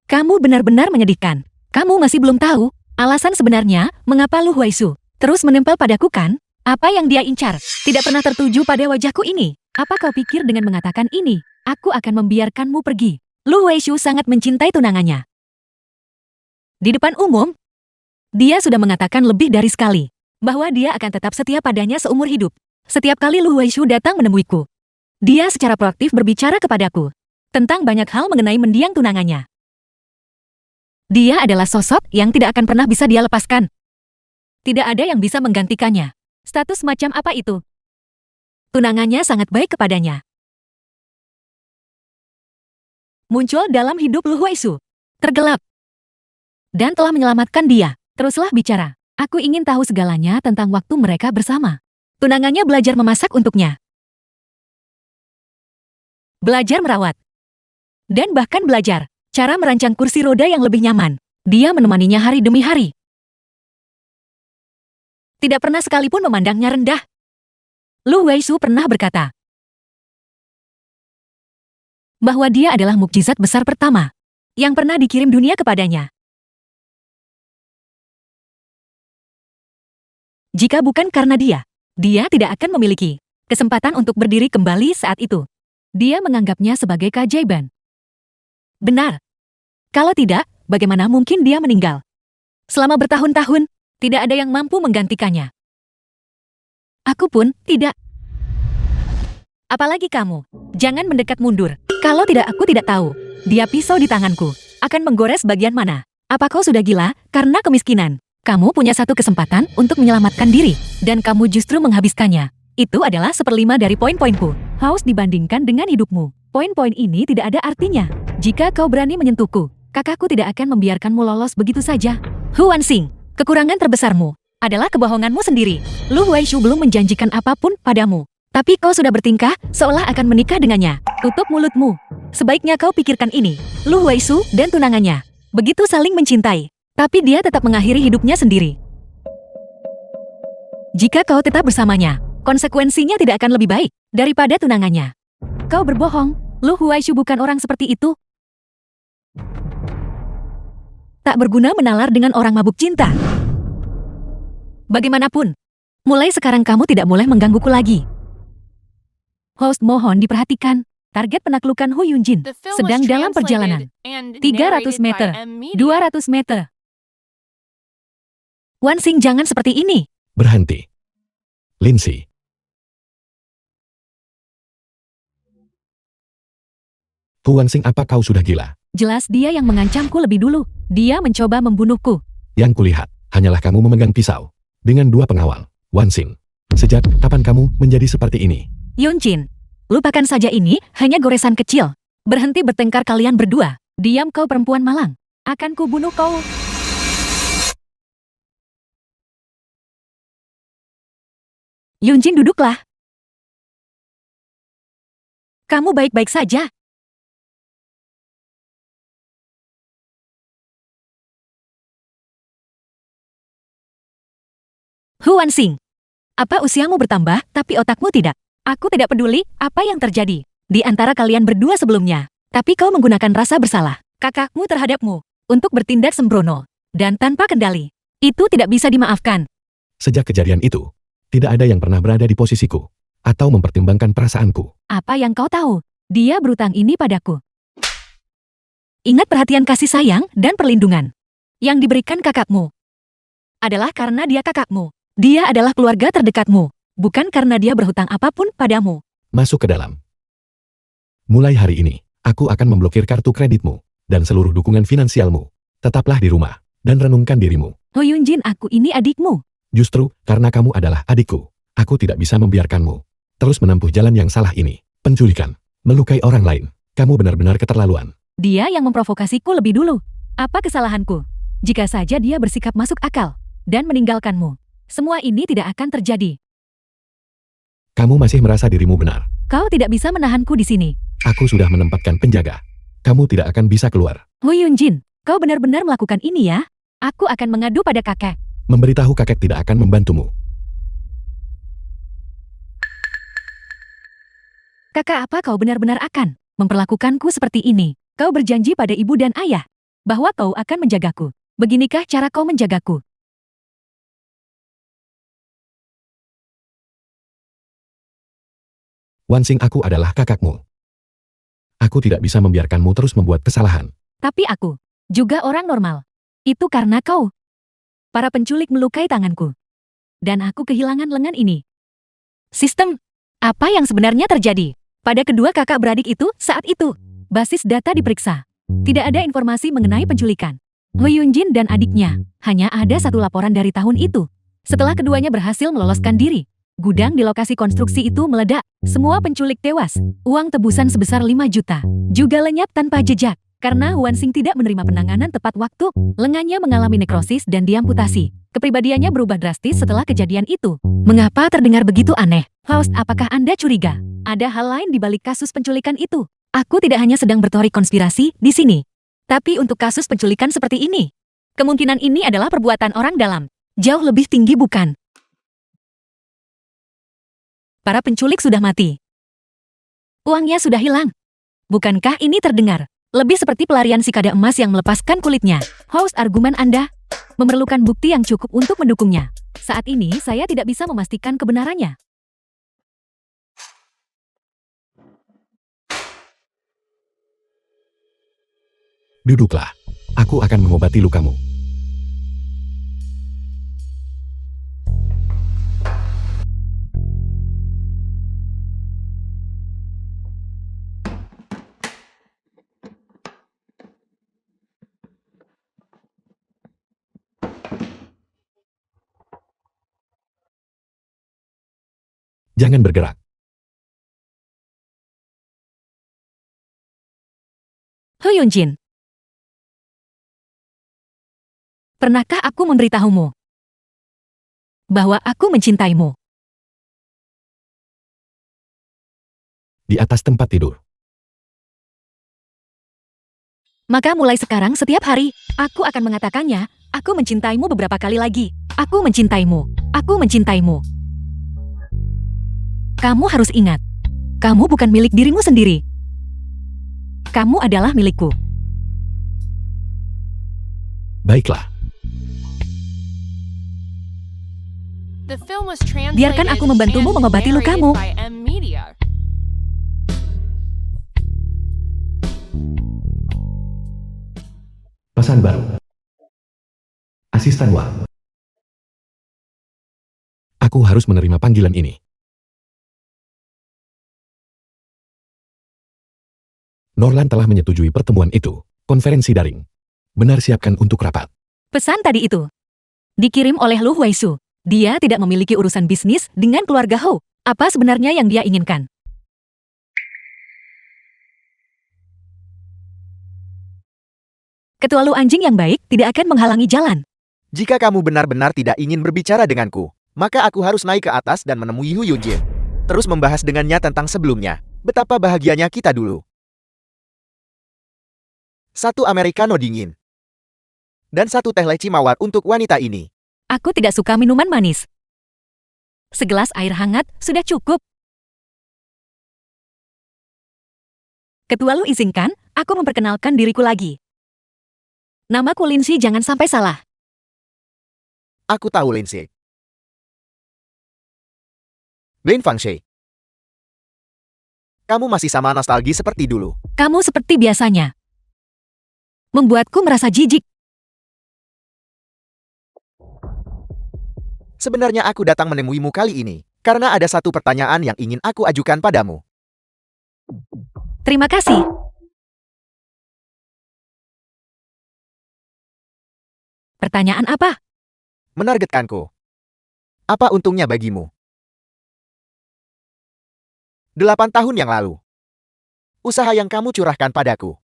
Kamu benar-benar menyedihkan. Kamu masih belum tahu alasan sebenarnya mengapa Lu Huaisu terus menempel padaku kan? Apa yang dia incar tidak pernah tertuju pada wajahku ini. Apa kau pikir dengan mengatakan ini, aku akan membiarkanmu pergi? Lu Huaisu sangat mencintai tunangannya. Di depan umum, dia sudah mengatakan lebih dari sekali bahwa dia akan tetap setia padanya seumur hidup. Setiap kali Lu Huaisu datang menemuiku, dia secara proaktif berbicara kepadaku tentang banyak hal mengenai mendiang tunangannya. Dia adalah sosok yang tidak akan pernah bisa dia lepaskan. Tidak ada yang bisa menggantikannya. Status macam apa itu? Tunangannya sangat baik kepadanya. Muncul dalam hidup Lu Huaisu, tergelap, dan telah menyelamatkan dia. Teruslah bicara. Aku ingin tahu segalanya tentang waktu mereka bersama. Tunangannya belajar memasak untuknya, belajar merawat, dan bahkan belajar cara merancang kursi roda yang lebih nyaman. Dia menemaninya hari demi hari. Tidak pernah sekalipun memandangnya rendah. Lu Huaisu pernah berkata bahwa dia adalah mukjizat besar pertama yang pernah dikirim dunia kepadanya. Jika bukan karena dia tidak akan memiliki kesempatan untuk berdiri kembali saat itu. Dia menganggapnya sebagai keajaiban. Benar. Kalau tidak, bagaimana mungkin dia meninggal? Selama bertahun-tahun, tidak ada yang mampu menggantikannya. Aku pun tidak. Apalagi kamu. Jangan mendekat mundur. Kalau tidak, aku tidak tahu. Dia pisau di tanganku akan menggores bagian mana. Apa kau sudah gila karena kemiskinan? Kamu punya satu kesempatan untuk menyelamatkan diri, dan kamu justru menghabiskannya. Itu adalah 1/5 dari poin-poinku. Haus dibandingkan dengan hidupmu. Poin-poin ini tidak ada artinya jika kau berani menyentuhku. Kakakku tidak akan membiarkanmu lolos begitu saja. Huan Xing, kekurangan terbesarmu adalah kebohonganmu sendiri. Lu Huaisu belum menjanjikan apapun padamu, tapi kau sudah bertingkah seolah akan menikah dengannya. Tutup mulutmu. Sebaiknya kau pikirkan ini. Lu Huaisu dan tunangannya begitu saling mencintai, tapi dia tetap mengakhiri hidupnya sendiri. Jika kau tetap bersamanya, konsekuensinya tidak akan lebih baik daripada tunangannya. Kau berbohong. Lu Huaisu bukan orang seperti itu. Tak berguna menalar dengan orang mabuk cinta. Bagaimanapun, mulai sekarang kamu tidak boleh menggangguku lagi. Host mohon diperhatikan. Target penaklukan Hu Yunjin The film was sedang dalam perjalanan. translated and 300 narrated meter, by M Media. 200 meter. Wan Xing, jangan seperti ini. Berhenti. Lindsay. Huan Xing, apa kau sudah gila? Jelas dia yang mengancamku lebih dulu. Dia mencoba membunuhku. Yang kulihat, hanyalah kamu memegang pisau. Dengan 2 pengawal. Wan Xing, sejak kapan kamu menjadi seperti ini? Yunjin, lupakan saja, ini hanya goresan kecil. Berhenti bertengkar kalian berdua. Diam kau perempuan malang. Akan kubunuh kau. Yunjin, duduklah. Kamu baik-baik saja. Huan Xing, apa usiamu bertambah tapi otakmu tidak? Aku tidak peduli apa yang terjadi di antara kalian berdua sebelumnya. Tapi kau menggunakan rasa bersalah kakakmu terhadapmu untuk bertindak sembrono dan tanpa kendali. Itu tidak bisa dimaafkan. Sejak kejadian itu, tidak ada yang pernah berada di posisiku atau mempertimbangkan perasaanku. Apa yang kau tahu? Dia berutang ini padaku. Ingat perhatian kasih sayang dan perlindungan yang diberikan kakakmu adalah karena dia kakakmu. Dia adalah keluarga terdekatmu, bukan karena dia berhutang apapun padamu. Masuk ke dalam. Mulai hari ini, aku akan memblokir kartu kreditmu dan seluruh dukungan finansialmu. Tetaplah di rumah dan renungkan dirimu. Ho Yunjin, aku ini adikmu. Justru karena kamu adalah adikku, aku tidak bisa membiarkanmu terus menempuh jalan yang salah ini. Penculikan, melukai orang lain. Kamu benar-benar keterlaluan. Dia yang memprovokasiku lebih dulu. Apa kesalahanku? Jika saja dia bersikap masuk akal dan meninggalkanmu, semua ini tidak akan terjadi. Kamu masih merasa dirimu benar. Kau tidak bisa menahanku di sini. Aku sudah menempatkan penjaga. Kamu tidak akan bisa keluar. Ho Yunjin, kau benar-benar melakukan ini ya? Aku akan mengadu pada kakek. Memberitahu kakek tidak akan membantumu. Kakak, apa kau benar-benar akan memperlakukanku seperti ini? Kau berjanji pada ibu dan ayah bahwa kau akan menjagaku. Beginikah cara kau menjagaku? Wansing, aku adalah kakakmu. Aku tidak bisa membiarkanmu terus membuat kesalahan. Tapi aku juga orang normal. Itu karena kau. Para penculik melukai tanganku. Dan aku kehilangan lengan ini. Sistem, apa yang sebenarnya terjadi pada kedua kakak beradik itu saat itu? Basis data diperiksa. Tidak ada informasi mengenai penculikan Ho Yunjin dan adiknya. Hanya ada satu laporan dari tahun itu. Setelah keduanya berhasil meloloskan diri, gudang di lokasi konstruksi itu meledak. Semua penculik tewas. Uang tebusan sebesar 5 juta juga lenyap tanpa jejak. Karena Wansing tidak menerima penanganan tepat waktu, lengannya mengalami nekrosis dan diamputasi. Kepribadiannya berubah drastis setelah kejadian itu. Mengapa terdengar begitu aneh? Faust, apakah Anda curiga ada hal lain di balik kasus penculikan itu? Aku tidak hanya sedang berteori konspirasi di sini. Tapi untuk kasus penculikan seperti ini, kemungkinan ini adalah perbuatan orang dalam. Jauh lebih tinggi, bukan? Para penculik sudah mati. Uangnya sudah hilang. Bukankah ini terdengar lebih seperti pelarian si kada emas yang melepaskan kulitnya? Host, argumen Anda memerlukan bukti yang cukup untuk mendukungnya. Saat ini saya tidak bisa memastikan kebenarannya. Duduklah. Aku akan mengobati lukamu. Jangan bergerak. Ho Yunjin, pernahkah aku memberitahumu bahwa aku mencintaimu? Di atas tempat tidur. Maka mulai sekarang setiap hari, aku akan mengatakannya. Aku mencintaimu beberapa kali lagi. Aku mencintaimu. Aku mencintaimu. Kamu harus ingat, kamu bukan milik dirimu sendiri. Kamu adalah milikku. Baiklah. The film was translated Biarkan aku membantumu and mengobati narrated lukamu. by M Media. Pesan baru. Asisten Wa. Aku harus menerima panggilan ini. Norlan telah menyetujui pertemuan itu. Konferensi daring. Benar, siapkan untuk rapat. Pesan tadi itu dikirim oleh Lu Huaisu. Dia tidak memiliki urusan bisnis dengan keluarga Hou. Apa sebenarnya yang dia inginkan? Ketua Lu anjing yang baik tidak akan menghalangi jalan. Jika kamu benar-benar tidak ingin berbicara denganku, maka aku harus naik ke atas dan menemui Hu Yunjin. Terus membahas dengannya tentang sebelumnya. Betapa bahagianya kita dulu. 1 americano dingin. Dan 1 teh leci mawar untuk wanita ini. Aku tidak suka minuman manis. Segelas air hangat sudah cukup. Ketua Lu izinkan aku memperkenalkan diriku lagi. Namaku Lindsay, jangan sampai salah. Aku tahu Lindsay. Lin Fangshei. Kamu masih sama nostalgi seperti dulu. Kamu seperti biasanya. Membuatku merasa jijik. Sebenarnya aku datang menemuimu kali ini, karena ada satu pertanyaan yang ingin aku ajukan padamu. Terima kasih. Pertanyaan apa? Menargetkanku. Apa untungnya bagimu? 8 tahun yang lalu. Usaha yang kamu curahkan padaku.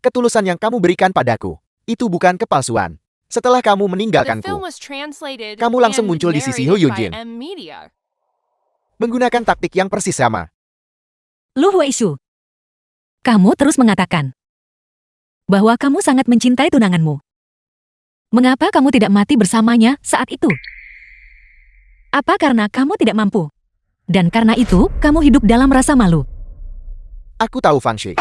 Ketulusan yang kamu berikan padaku. Itu bukan kepalsuan. Setelah kamu The film meninggalkanku, was translated kamu langsung and muncul di sisi narrated Hu by Yunjin. M Media. Menggunakan taktik yang persis sama. Lu Huaishu. Kamu terus mengatakan bahwa kamu sangat mencintai tunanganmu. Mengapa kamu tidak mati bersamanya saat itu? Apa karena kamu tidak mampu? Dan karena itu, kamu hidup dalam rasa malu. Aku tahu Fang Shi.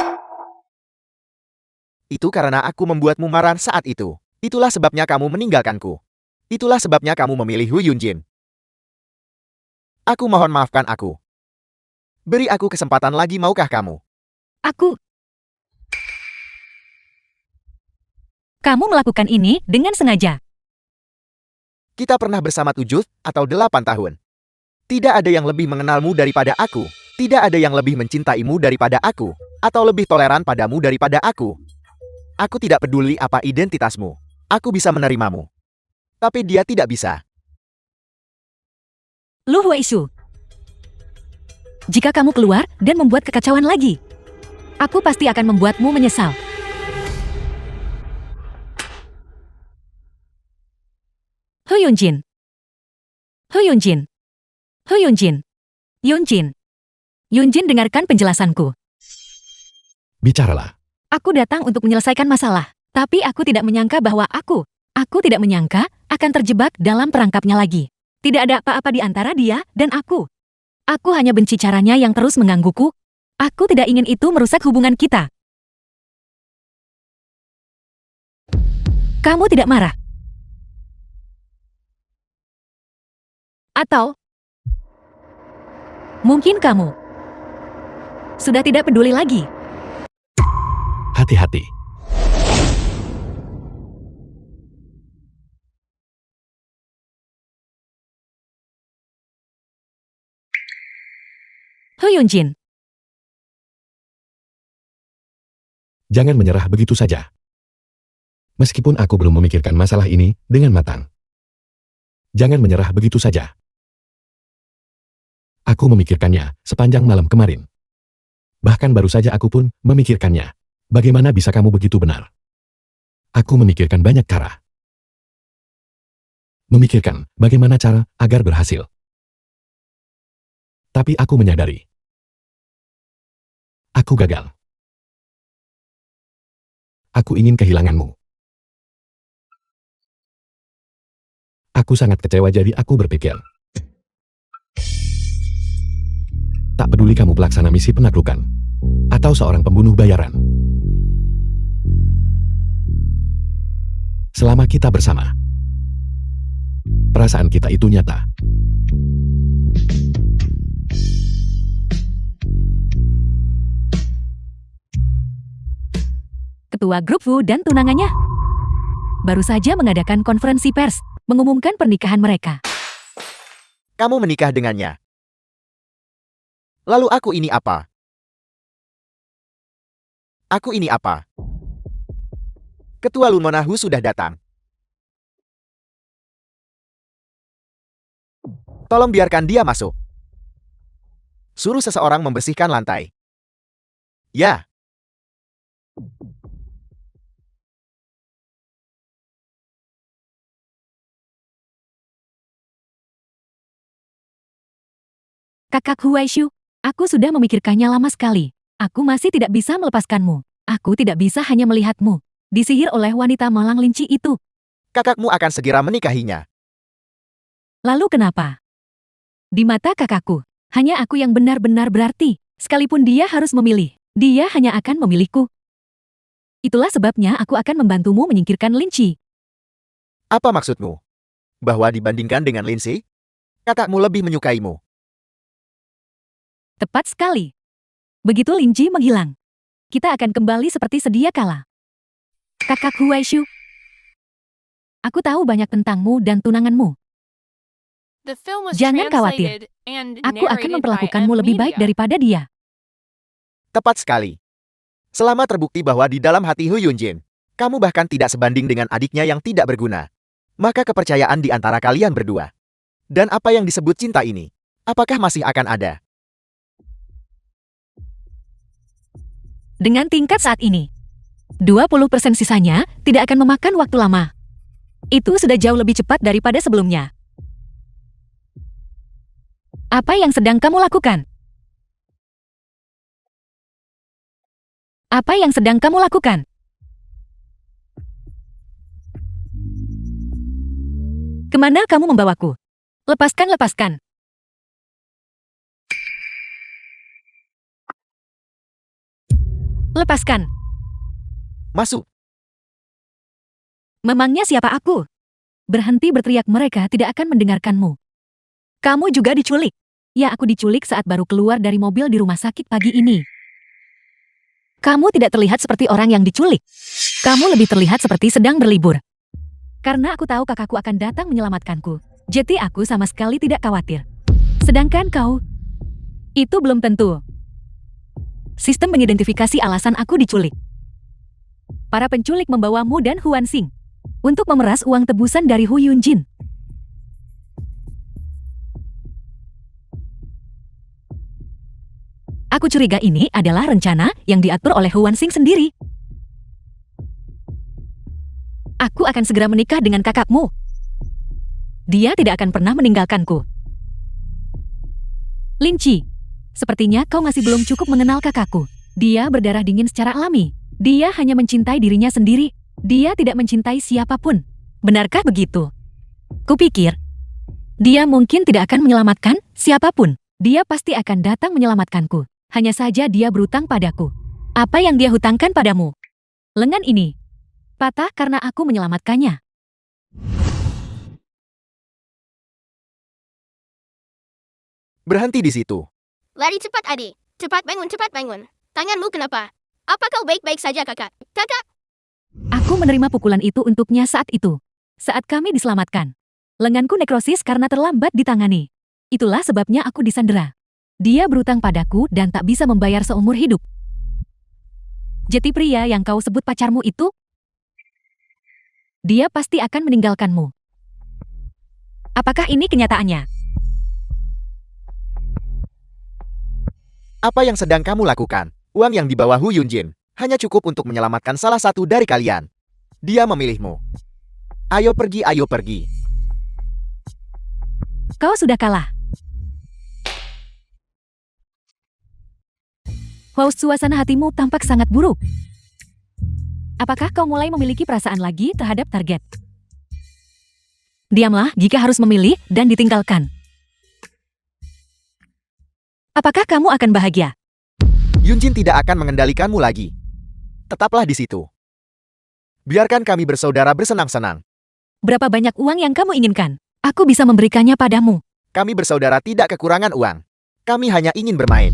Itu karena aku membuatmu marah saat itu. Itulah sebabnya kamu meninggalkanku. Itulah sebabnya kamu memilih Hu Yunjin. Aku mohon maafkan aku. Beri aku kesempatan lagi, maukah kamu? Kamu melakukan ini dengan sengaja. Kita pernah bersama 7 atau 8 tahun. Tidak ada yang lebih mengenalmu daripada aku. Tidak ada yang lebih mencintaimu daripada aku. Atau lebih toleran padamu daripada aku. Aku tidak peduli apa identitasmu. Aku bisa menerimamu. Tapi dia tidak bisa. Lu Huaishu. Jika kamu keluar dan membuat kekacauan lagi, aku pasti akan membuatmu menyesal. Hu Yunjin. Hu Yunjin. Hu Yunjin. Yunjin. Yunjin, dengarkan penjelasanku. Bicaralah. Aku datang untuk menyelesaikan masalah, tapi aku tidak menyangka bahwa aku tidak menyangka akan terjebak dalam perangkapnya lagi. Tidak ada apa-apa di antara dia dan aku. Aku hanya benci caranya yang terus menggangguku. Aku tidak ingin itu merusak hubungan kita. Kamu tidak marah? Atau mungkin kamu sudah tidak peduli lagi? Hati-hati. Hu Yunjin. Jangan menyerah begitu saja. Meskipun aku belum memikirkan masalah ini dengan matang. Jangan menyerah begitu saja. Aku memikirkannya sepanjang malam kemarin. Bahkan baru saja aku pun memikirkannya. Bagaimana bisa kamu begitu benar? Aku memikirkan banyak cara. Memikirkan bagaimana cara agar berhasil. Tapi aku menyadari. Aku gagal. Aku ingin kehilanganmu. Aku sangat kecewa, jadi aku berpikir. Tak peduli kamu pelaksana misi penaklukan atau seorang pembunuh bayaran. Selama kita bersama, perasaan kita itu nyata. Ketua grup Wu dan tunangannya baru saja mengadakan konferensi pers, mengumumkan pernikahan mereka. Kamu menikah dengannya. Lalu aku ini apa? Aku ini apa? Ketua Lumonahu sudah datang. Tolong biarkan dia masuk. Suruh seseorang membersihkan lantai. Ya. Kakak Huaishu, aku sudah memikirkannya lama sekali. Aku masih tidak bisa melepaskanmu. Aku tidak bisa hanya melihatmu disihir oleh wanita malang linci itu. Kakakmu akan segera menikahinya. Lalu kenapa? Di mata kakakku, hanya aku yang benar-benar berarti. Sekalipun dia harus memilih, dia hanya akan memilihku. Itulah sebabnya aku akan membantumu menyingkirkan linci. Apa maksudmu? Bahwa dibandingkan dengan Lindsay, kakakmu lebih menyukaimu. Tepat sekali. Begitu linci menghilang, kita akan kembali seperti sedia kala. Kakak Huaishu. Aku tahu banyak tentangmu dan tunanganmu. The film was Jangan khawatir. translated and Aku akan narrated by memperlakukanmu M lebih baik Media. daripada dia. Tepat sekali. Selama terbukti bahwa di dalam hati Hu Yunjin, kamu bahkan tidak sebanding dengan adiknya yang tidak berguna, maka kepercayaan di antara kalian berdua. Dan apa yang disebut cinta ini, apakah masih akan ada? Dengan tingkat saat ini, 20% sisanya tidak akan memakan waktu lama. Itu sudah jauh lebih cepat daripada sebelumnya. Apa yang sedang kamu lakukan? Apa yang sedang kamu lakukan? Kemana kamu membawaku? Lepaskan, lepaskan. Lepaskan. Masuk. Memangnya siapa aku? Berhenti berteriak, mereka tidak akan mendengarkanmu. Kamu juga diculik. Ya, aku diculik saat baru keluar dari mobil di rumah sakit pagi ini. Kamu tidak terlihat seperti orang yang diculik. Kamu lebih terlihat seperti sedang berlibur. Karena aku tahu kakakku akan datang menyelamatkanku. Jadi aku sama sekali tidak khawatir. Sedangkan kau, itu belum tentu. Sistem mengidentifikasi alasan aku diculik. Para penculik membawamu dan Huan Xing untuk memeras uang tebusan dari Hu Yunjin. Aku curiga ini adalah rencana yang diatur oleh Huan Xing sendiri. Aku akan segera menikah dengan kakakmu. Dia tidak akan pernah meninggalkanku. Lin Chi, sepertinya kau masih belum cukup mengenal kakakku. Dia berdarah dingin secara alami. Dia hanya mencintai dirinya sendiri. Dia tidak mencintai siapapun. Benarkah begitu? Kupikir, dia mungkin tidak akan menyelamatkan siapapun. Dia pasti akan datang menyelamatkanku. Hanya saja dia berutang padaku. Apa yang dia hutangkan padamu? Lengan ini patah karena aku menyelamatkannya. Berhenti di situ. Lari cepat adik. Cepat bangun, cepat bangun. Tanganmu kenapa? Apa kau baik-baik saja kakak? Kakak! Aku menerima pukulan itu untuknya saat itu. Saat kami diselamatkan. Lenganku nekrosis karena terlambat ditangani. Itulah sebabnya aku disandera. Dia berutang padaku dan tak bisa membayar seumur hidup. Jeti pria yang kau sebut pacarmu itu, dia pasti akan meninggalkanmu. Apakah ini kenyataannya? Apa yang sedang kamu lakukan? Uang yang dibawa Hu Yunjin hanya cukup untuk menyelamatkan salah satu dari kalian. Dia memilihmu. Ayo pergi, ayo pergi. Kau sudah kalah. Wow, suasana hatimu tampak sangat buruk. Apakah kau mulai memiliki perasaan lagi terhadap target? Diamlah jika harus memilih dan ditinggalkan. Apakah kamu akan bahagia? Yunjin tidak akan mengendalikanmu lagi. Tetaplah di situ. Biarkan kami bersaudara bersenang-senang. Berapa banyak uang yang kamu inginkan? Aku bisa memberikannya padamu. Kami bersaudara tidak kekurangan uang. Kami hanya ingin bermain.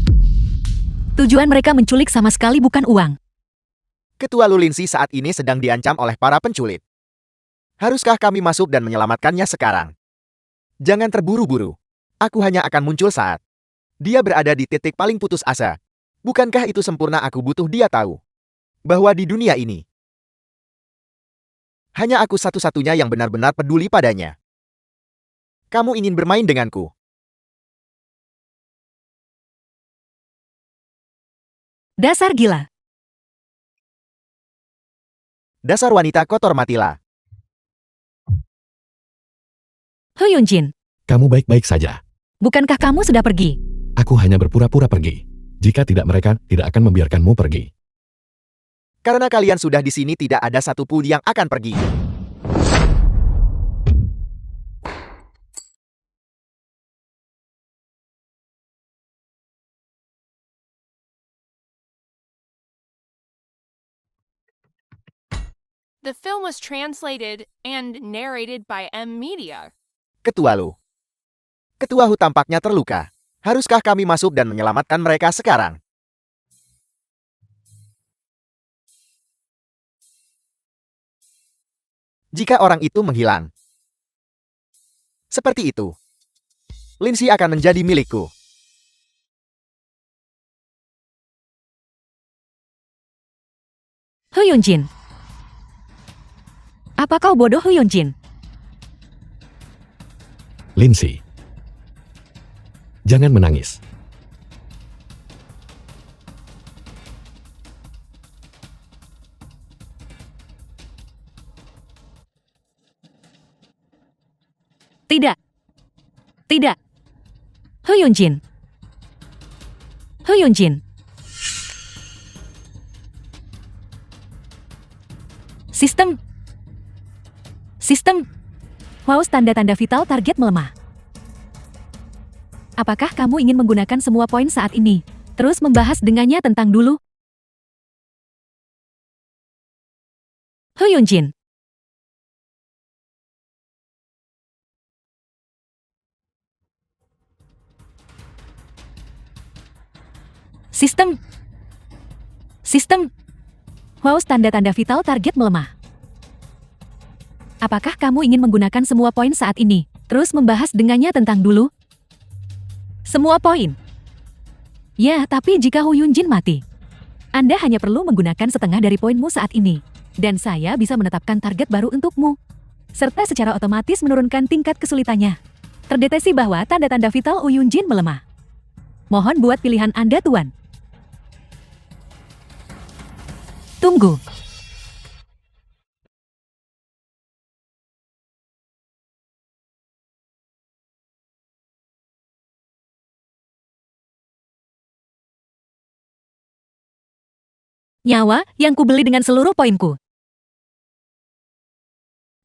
Tujuan mereka menculik sama sekali bukan uang. Ketua Lulinsi saat ini sedang diancam oleh para penculik. Haruskah kami masuk dan menyelamatkannya sekarang? Jangan terburu-buru. Aku hanya akan muncul saat dia berada di titik paling putus asa. Bukankah itu sempurna? Aku butuh dia tahu bahwa di dunia ini hanya aku satu-satunya yang benar-benar peduli padanya. Kamu ingin bermain denganku? Dasar gila. Dasar wanita kotor, matilah. Hu Yunjin, Kamu baik-baik saja. bukankah kamu sudah pergi? Aku hanya berpura-pura pergi. Jika tidak, mereka tidak akan membiarkanmu pergi. Karena kalian sudah di sini, tidak ada satupun yang akan pergi. The film was translated and narrated by M Media. Ketua Lu. Ketua Hu tampaknya terluka. Haruskah kami masuk dan menyelamatkan mereka sekarang? Jika orang itu menghilang. Seperti itu. Lindsay akan menjadi milikku. Hu Yunjin. Apa kau bodoh, Hu Yunjin? Lindsay. Jangan menangis. Tidak. Tidak. Hu Yunjin. Hu Yunjin. Sistem. Sistem. Wow, tanda-tanda vital target melemah. Apakah kamu ingin menggunakan semua poin saat ini? Terus membahas dengannya tentang dulu? Hu Yunjin. Sistem. Sistem. Wow, tanda-tanda vital target melemah. Apakah kamu ingin menggunakan semua poin saat ini? Terus membahas dengannya tentang dulu? Semua poin. Ya, tapi jika Hu Yunjin mati, Anda hanya perlu menggunakan setengah dari poinmu saat ini. Dan saya bisa menetapkan target baru untukmu. Serta secara otomatis menurunkan tingkat kesulitannya. Terdeteksi bahwa tanda-tanda vital Hu Yunjin melemah. Mohon buat pilihan Anda, Tuan. Tunggu. Nyawa yang kubeli dengan seluruh poinku.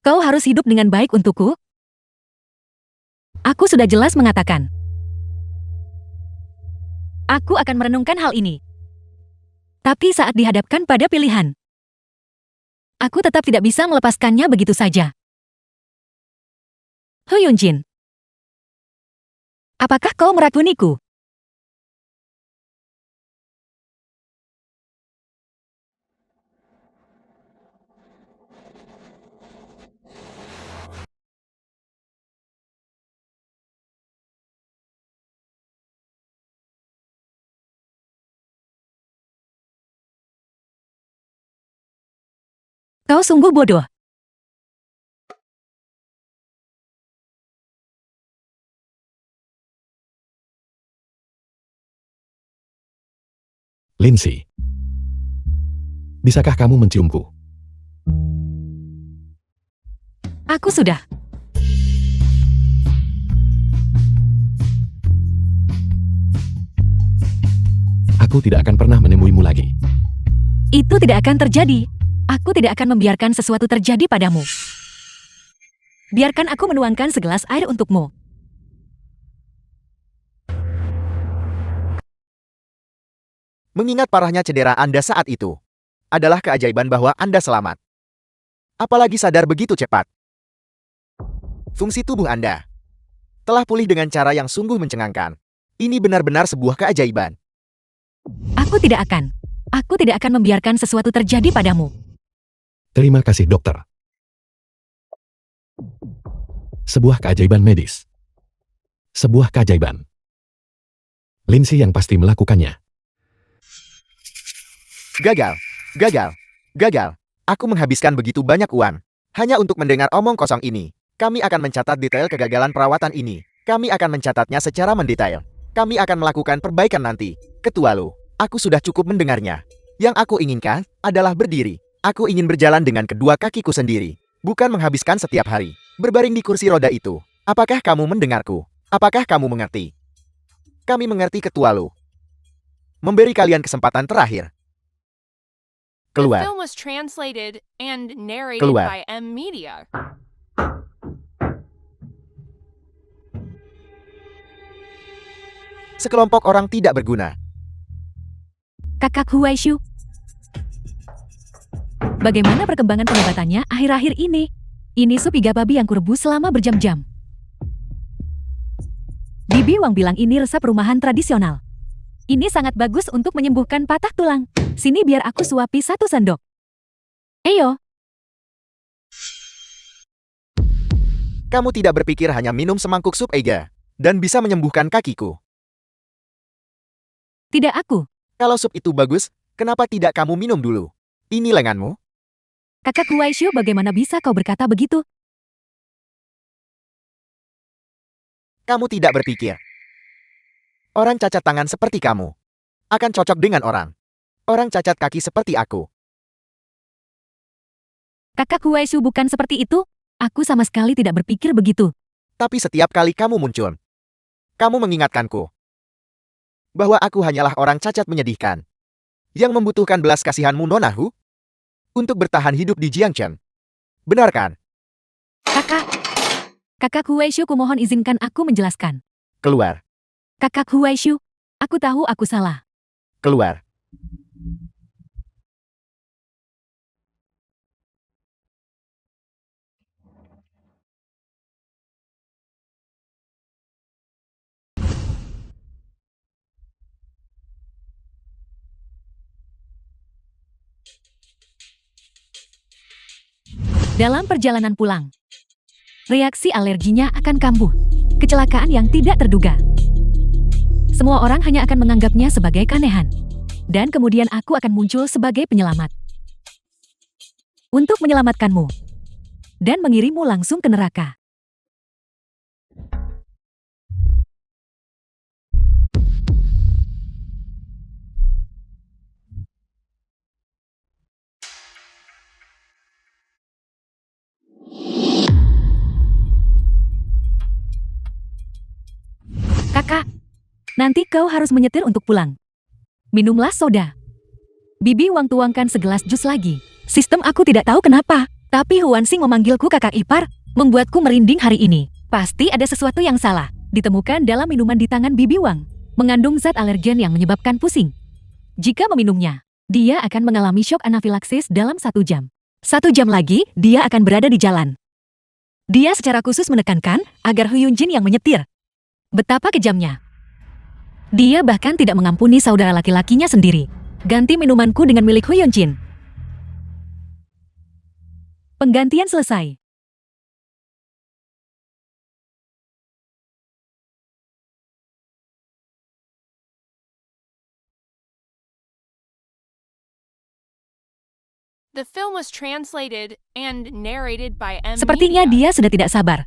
Kau harus hidup dengan baik untukku. Aku sudah jelas mengatakan. Aku akan merenungkan hal ini. Tapi saat dihadapkan pada pilihan, aku tetap tidak bisa melepaskannya begitu saja. Hu Yunjin. Apakah kau meracuniku? Kau sungguh bodoh. Lindsay. Bisakah kamu menciumku? Aku sudah. Aku tidak akan pernah menemuimu lagi. Itu tidak akan terjadi. Aku tidak akan membiarkan sesuatu terjadi padamu. Biarkan aku menuangkan segelas air untukmu. Mengingat parahnya cedera Anda saat itu, adalah keajaiban bahwa Anda selamat. Apalagi sadar begitu cepat. Fungsi tubuh Anda telah pulih dengan cara yang sungguh mencengangkan. Ini benar-benar sebuah keajaiban. Aku tidak akan membiarkan sesuatu terjadi padamu. Terima kasih, dokter. Sebuah keajaiban medis. Sebuah keajaiban. Lindsay yang pasti melakukannya. Gagal, gagal, gagal. Aku menghabiskan begitu banyak uang hanya untuk mendengar omong kosong ini. Kami akan mencatat detail kegagalan perawatan ini. Kami akan mencatatnya secara mendetail. Kami akan melakukan perbaikan nanti. Ketua Lu, aku sudah cukup mendengarnya. Yang aku inginkan adalah berdiri. Aku ingin berjalan dengan kedua kakiku sendiri, bukan menghabiskan setiap hari berbaring di kursi roda itu. Apakah kamu mendengarku? Apakah kamu mengerti? Kami mengerti, Ketua Lu. Memberi kalian kesempatan terakhir. The Keluar. film was translated and narrated Keluar. by M Media. Sekelompok orang tidak berguna. Kakak Huaishu. Bagaimana perkembangan pengobatannya akhir-akhir ini? Ini sup iga babi yang kurebus selama berjam-jam. Bibi Wang bilang ini resep rumahan tradisional. Ini sangat bagus untuk menyembuhkan patah tulang. Sini biar aku suapi 1 sendok. Ayo. Kamu tidak berpikir hanya minum semangkuk sup Eiga dan bisa menyembuhkan kakiku. Tidak aku. Kalau sup itu bagus, kenapa tidak kamu minum dulu? Ini lenganmu. Kakak Huaishu, bagaimana bisa kau berkata begitu? Kamu tidak berpikir. Orang cacat tangan seperti kamu akan cocok dengan orang cacat kaki seperti aku. Kakak Huaishu bukan seperti itu. Aku sama sekali tidak berpikir begitu. Tapi setiap kali kamu muncul, kamu mengingatkanku bahwa aku hanyalah orang cacat menyedihkan yang membutuhkan belas kasihanmu, Nona Hu, untuk bertahan hidup di Jiangchen. Benar kan? Kakak Huaishu, kumohon izinkan aku menjelaskan. Keluar. Kakak Huaishu, aku tahu aku salah. Keluar. Dalam perjalanan pulang, reaksi alerginya akan kambuh. Kecelakaan yang tidak terduga. Semua orang hanya akan menganggapnya sebagai keanehan. Dan kemudian aku akan muncul sebagai penyelamat. Untuk menyelamatkanmu. Dan mengirimmu langsung ke neraka. Kakak, nanti kau harus menyetir untuk pulang. Minumlah soda. Bibi Wang tuangkan segelas jus lagi. Sistem aku tidak tahu kenapa, tapi Huansing memanggilku kakak ipar, membuatku merinding hari ini. Pasti ada sesuatu yang salah. Ditemukan dalam minuman di tangan Bibi Wang, mengandung zat alergen yang menyebabkan pusing. Jika meminumnya, dia akan mengalami syok anafilaksis dalam 1 jam. 1 jam lagi, dia akan berada di jalan. Dia secara khusus menekankan agar Huyunjin yang menyetir. Betapa kejamnya. Dia bahkan tidak mengampuni saudara laki-lakinya sendiri. Ganti minumanku dengan milik Huyunjin. Penggantian selesai. The film was translated and narrated by M. Sepertinya Media. dia sudah tidak sabar.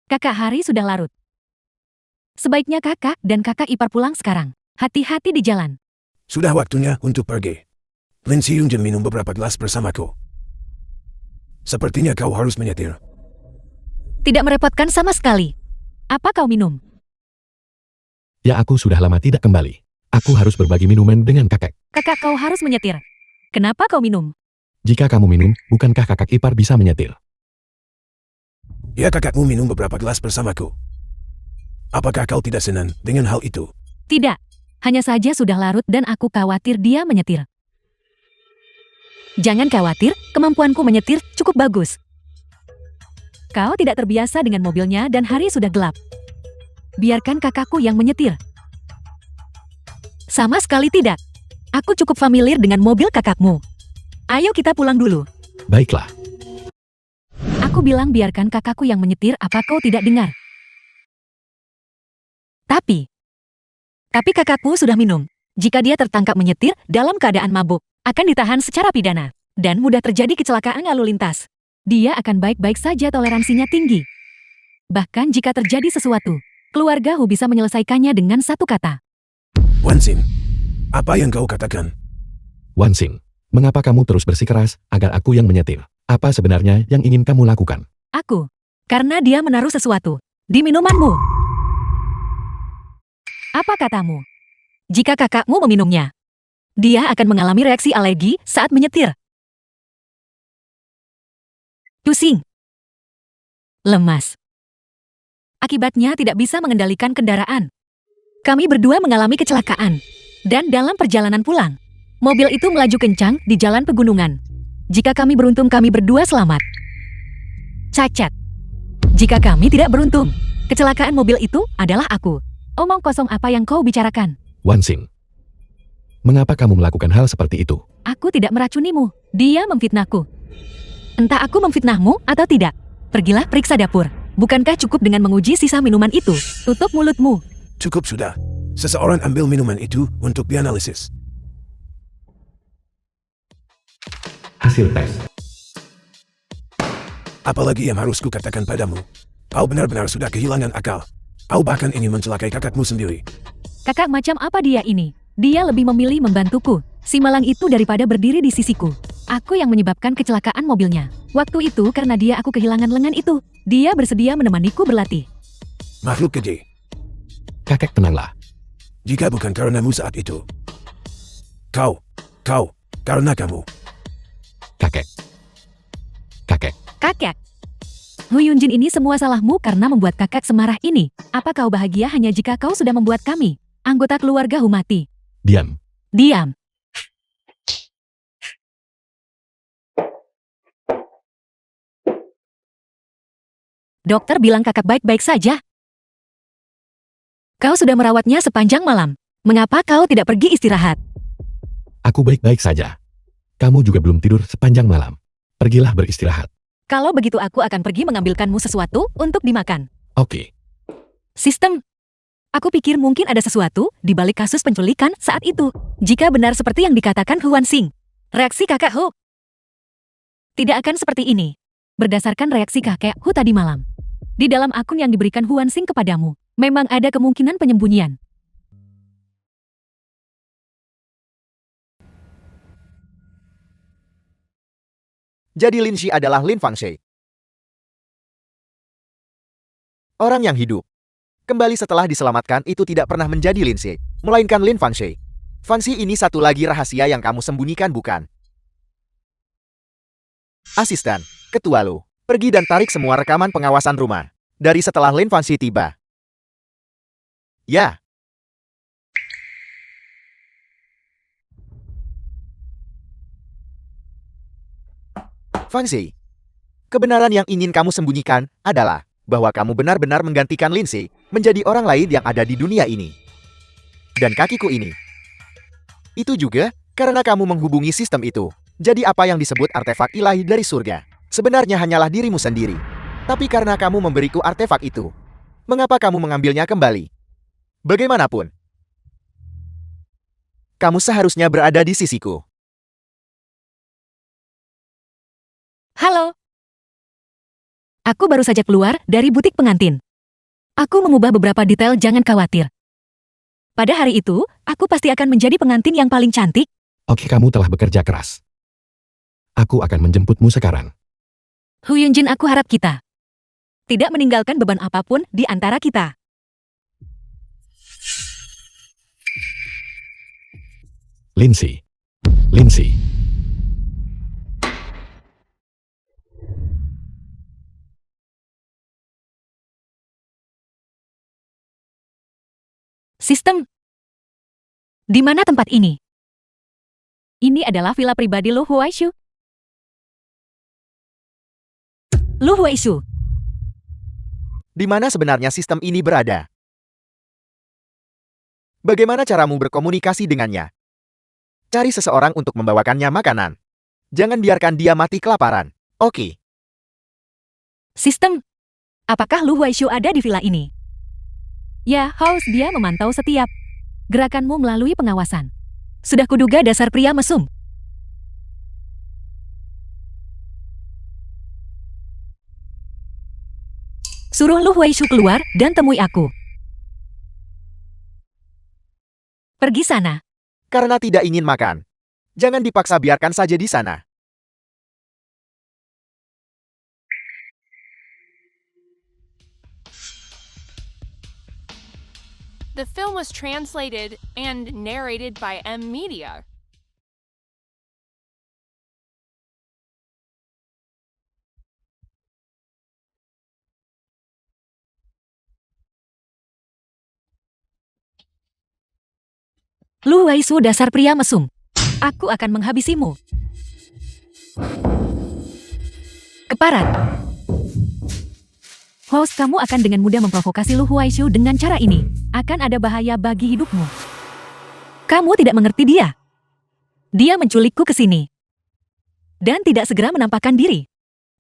Kakak Hari sudah larut. Sebaiknya kakak dan kakak ipar pulang sekarang. Hati-hati di jalan. Sudah waktunya untuk pergi. Lin Xiungjin minum beberapa gelas bersamaku. Sepertinya kau harus menyetir. Tidak merepotkan sama sekali. Apa kau minum? Ya, aku sudah lama tidak kembali. Aku harus berbagi minuman dengan kakek. Kakak, kau harus menyetir. Kenapa kau minum? Jika kamu minum, bukankah kakak ipar bisa menyetir? Ya, kakakmu minum beberapa gelas bersamaku. Apakah kau tidak senang dengan hal itu? Tidak. Hanya saja sudah larut dan aku khawatir dia menyetir. Jangan khawatir, kemampuanku menyetir cukup bagus. Kau tidak terbiasa dengan mobilnya dan hari sudah gelap. Biarkan kakakku yang menyetir. Sama sekali tidak. Aku cukup familiar dengan mobil kakakmu. Ayo kita pulang dulu. Baiklah. Aku bilang biarkan kakakku yang menyetir, apa kau tidak dengar? Tapi kakakku sudah minum. Jika dia tertangkap menyetir dalam keadaan mabuk, akan ditahan secara pidana. Dan mudah terjadi kecelakaan lalu lintas. Dia akan baik-baik saja, toleransinya tinggi. Bahkan jika terjadi sesuatu, keluarga Hu bisa menyelesaikannya dengan 1 kata. Wansing, apa yang kau katakan? Wansing, mengapa kamu terus bersikeras agar aku yang menyetir? Apa sebenarnya yang ingin kamu lakukan? Aku. Karena dia menaruh sesuatu di minumanmu. Apa katamu? Jika kakakmu meminumnya, dia akan mengalami reaksi alergi saat menyetir. Pusing. Lemas. Akibatnya tidak bisa mengendalikan kendaraan. Kami berdua mengalami kecelakaan. Dan dalam perjalanan pulang, mobil itu melaju kencang di jalan pegunungan. Jika kami beruntung, kami berdua selamat. Cacat. Jika kami tidak beruntung, kecelakaan mobil itu adalah aku. Omong kosong, apa yang kau bicarakan? Wansing, Mengapa kamu melakukan hal seperti itu? Aku tidak meracunimu. Dia memfitnahku. Entah aku memfitnahmu atau tidak. Pergilah periksa dapur. Bukankah cukup dengan menguji sisa minuman itu? Tutup mulutmu. Cukup sudah. Seseorang ambil minuman itu untuk dianalisis. Hasil tes. Apalagi yang harus kukatakan padamu? Kau benar-benar sudah kehilangan akal. Kau bahkan ingin mencelakai kakakmu sendiri. Kakak macam apa dia ini? Dia lebih memilih membantuku, si malang itu, daripada berdiri di sisiku. Aku yang menyebabkan kecelakaan mobilnya. Waktu itu karena dia aku kehilangan lengan itu. Dia bersedia menemaniku berlatih. Makhluk keji. Kakek, tenanglah. Jika bukan karenamu saat itu. Kau, karena kamu. Kakek. Kakek. Kakek. Hu Yunjin, ini semua salahmu karena membuat kakak semarah ini. Apa kau bahagia hanya jika kau sudah membuat kami, anggota keluarga Hu, mati? Diam. Diam. Dokter bilang kakak baik-baik saja. Kau sudah merawatnya sepanjang malam. Mengapa kau tidak pergi istirahat? Aku baik-baik saja. Kamu juga belum tidur sepanjang malam. Pergilah beristirahat. Kalau begitu aku akan pergi mengambilkanmu sesuatu untuk dimakan. Oke. Sistem. Aku pikir mungkin ada sesuatu di balik kasus penculikan saat itu. Jika benar seperti yang dikatakan Huan Xing. Reaksi kakak Hu tidak akan seperti ini. Berdasarkan reaksi kakek Hu tadi malam. Di dalam akun yang diberikan Huan Xing kepadamu, memang ada kemungkinan penyembunyian. Jadi Lin Xi adalah Lin Fangxi. Orang yang hidup. Kembali setelah diselamatkan itu tidak pernah menjadi Lin Xi, melainkan Lin Fangxi. Fangxi, ini satu lagi rahasia yang kamu sembunyikan, bukan? Asisten, ketua Lu, pergi dan tarik semua rekaman pengawasan rumah. Dari setelah Lin Fangxi tiba. Ya. Fangxi, kebenaran yang ingin kamu sembunyikan adalah bahwa kamu benar-benar menggantikan Lin Xi menjadi orang lain yang ada di dunia ini. Dan kakiku ini. Itu juga karena kamu menghubungi sistem itu. Jadi apa yang disebut artefak ilahi dari surga sebenarnya hanyalah dirimu sendiri. Tapi karena kamu memberiku artefak itu, mengapa kamu mengambilnya kembali? Bagaimanapun, kamu seharusnya berada di sisiku. Halo. Aku baru saja keluar dari butik pengantin. Aku mengubah beberapa detail, jangan khawatir. Pada hari itu, aku pasti akan menjadi pengantin yang paling cantik. Oke, kamu telah bekerja keras. Aku akan menjemputmu sekarang. Hu Yunjin, aku harap kita tidak meninggalkan beban apapun di antara kita. Lin Xi. Lin Xi. Sistem. Di mana tempat ini? Ini adalah villa pribadi Lu Huaishu. Lu Huaishu. Di mana sebenarnya sistem ini berada? Bagaimana caramu berkomunikasi dengannya? Cari seseorang untuk membawakannya makanan. Jangan biarkan dia mati kelaparan. Oke. Sistem. Apakah Lu Huaishu ada di villa ini? Ya, House, dia memantau setiap gerakanmu melalui pengawasan. Sudah kuduga dasar pria mesum. Suruh Lu Huaishu keluar dan temui aku. Pergi sana. Karena tidak ingin makan. Jangan dipaksa, biarkan saja di sana. The film was translated and narrated by M Media. Lu Huaishu, dasar pria mesum. Aku akan menghabisimu. Keparat. Host, kamu akan dengan mudah memprovokasi Lu Huaishu dengan cara ini. Akan ada bahaya bagi hidupmu. Kamu tidak mengerti dia. Dia menculikku ke sini. Dan tidak segera menampakkan diri.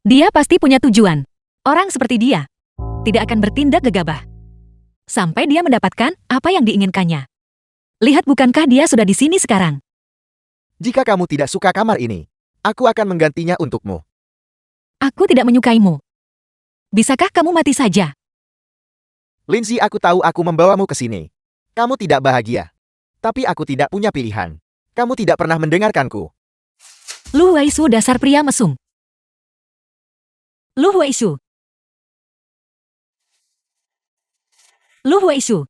Dia pasti punya tujuan. Orang seperti dia tidak akan bertindak gegabah sampai dia mendapatkan apa yang diinginkannya. Lihat, bukankah dia sudah di sini sekarang? Jika kamu tidak suka kamar ini, aku akan menggantinya untukmu. Aku tidak menyukaimu. Bisakah kamu mati saja? Lindsay, aku tahu aku membawamu ke sini. Kamu tidak bahagia. Tapi aku tidak punya pilihan. Kamu tidak pernah mendengarkanku. Lu Huaisu, dasar pria mesum. Lu Huaisu. Lu Huaisu.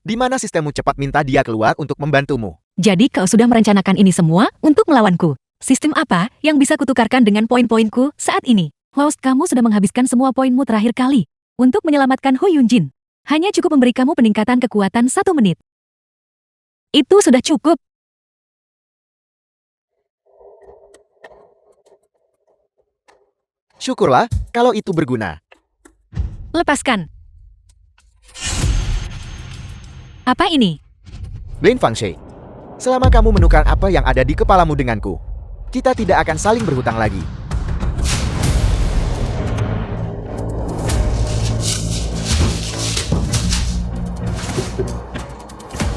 Di mana sistemmu cepat minta dia keluar untuk membantumu? Jadi kau sudah merencanakan ini semua untuk melawanku. Sistem apa yang bisa kutukarkan dengan poin-poinku saat ini? Host, kamu sudah menghabiskan semua poinmu terakhir kali untuk menyelamatkan Hu Yunjin. Hanya cukup memberi kamu peningkatan kekuatan 1 menit. Itu sudah cukup. Syukurlah kalau itu berguna. Lepaskan. Apa ini? Lin Fangxi, selama kamu menukar apa yang ada di kepalamu denganku, kita tidak akan saling berhutang lagi.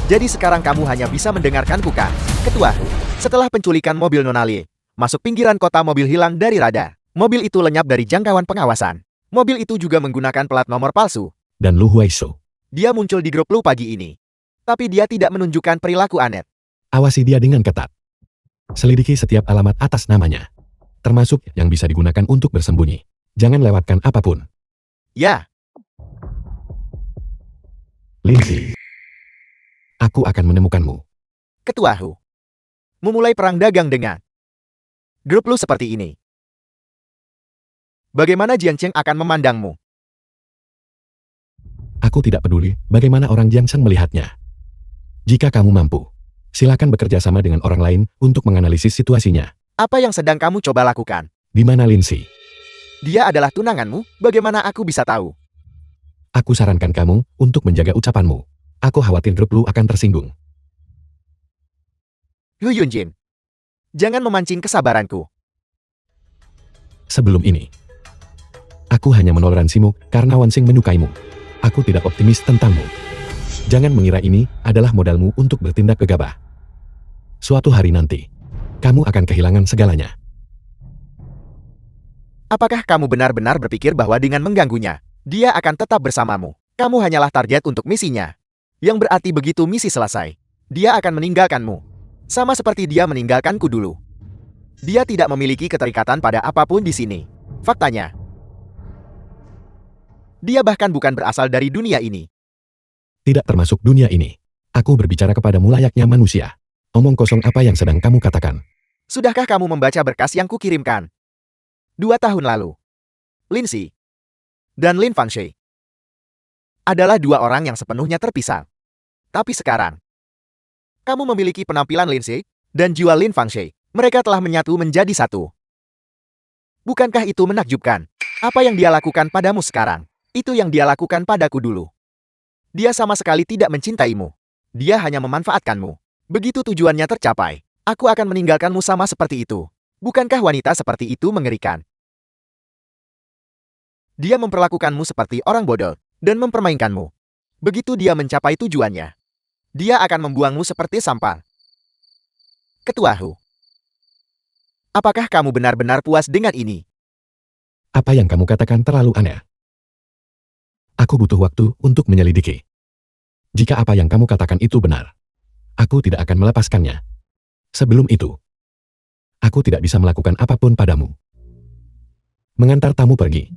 Jadi sekarang kamu hanya bisa mendengarkanku kan, Ketua? Setelah penculikan mobil Nonali, masuk pinggiran kota mobil hilang dari radar. Mobil itu lenyap dari jangkauan pengawasan. Mobil itu juga menggunakan plat nomor palsu. Dan Lu Huaisu. Dia muncul di grup Lu pagi ini. Tapi dia tidak menunjukkan perilaku aneh. Awasi dia dengan ketat. Selidiki setiap alamat atas namanya. Termasuk yang bisa digunakan untuk bersembunyi. Jangan lewatkan apapun. Ya, Lindsay. Aku akan menemukanmu. Ketua Hu. Memulai perang dagang dengan grup Lu seperti ini. Bagaimana Jiang Cheng akan memandangmu? Aku tidak peduli bagaimana orang Jiangsheng melihatnya. Jika kamu mampu, silakan bekerja sama dengan orang lain untuk menganalisis situasinya. Apa yang sedang kamu coba lakukan? Di mana Lindsay? Dia adalah tunanganmu, bagaimana aku bisa tahu? Aku sarankan kamu untuk menjaga ucapanmu. Aku khawatir grup Lu akan tersinggung. Hu Yunjin, jangan memancing kesabaranku. Sebelum ini, aku hanya menoleransimu karena Wan Xing menyukaimu. Aku tidak optimis tentangmu. Jangan mengira ini adalah modalmu untuk bertindak gegabah. Suatu hari nanti, kamu akan kehilangan segalanya. Apakah kamu benar-benar berpikir bahwa dengan mengganggunya, dia akan tetap bersamamu? Kamu hanyalah target untuk misinya. Yang berarti begitu misi selesai, dia akan meninggalkanmu. Sama seperti dia meninggalkanku dulu. Dia tidak memiliki keterikatan pada apapun di sini. Faktanya, dia bahkan bukan berasal dari dunia ini. Tidak termasuk dunia ini. Aku berbicara kepadamu layaknya manusia. Omong kosong apa yang sedang kamu katakan? Sudahkah kamu membaca berkas yang kukirimkan? 2 tahun lalu, Lindsay dan Lin Fangxi adalah 2 orang yang sepenuhnya terpisah. Tapi sekarang, kamu memiliki penampilan Lindsay dan jiwa Lin Fangxi. Mereka telah menyatu menjadi satu. Bukankah itu menakjubkan? Apa yang dia lakukan padamu sekarang, itu yang dia lakukan padaku dulu. Dia sama sekali tidak mencintaimu. Dia hanya memanfaatkanmu. Begitu tujuannya tercapai, aku akan meninggalkanmu sama seperti itu. Bukankah wanita seperti itu mengerikan? Dia memperlakukanmu seperti orang bodoh dan mempermainkanmu. Begitu dia mencapai tujuannya, dia akan membuangmu seperti sampah. Ketua Hu, apakah kamu benar-benar puas dengan ini? Apa yang kamu katakan terlalu aneh. Aku butuh waktu untuk menyelidiki. Jika apa yang kamu katakan itu benar, aku tidak akan melepaskannya. Sebelum itu, aku tidak bisa melakukan apapun padamu. Mengantar tamu pergi.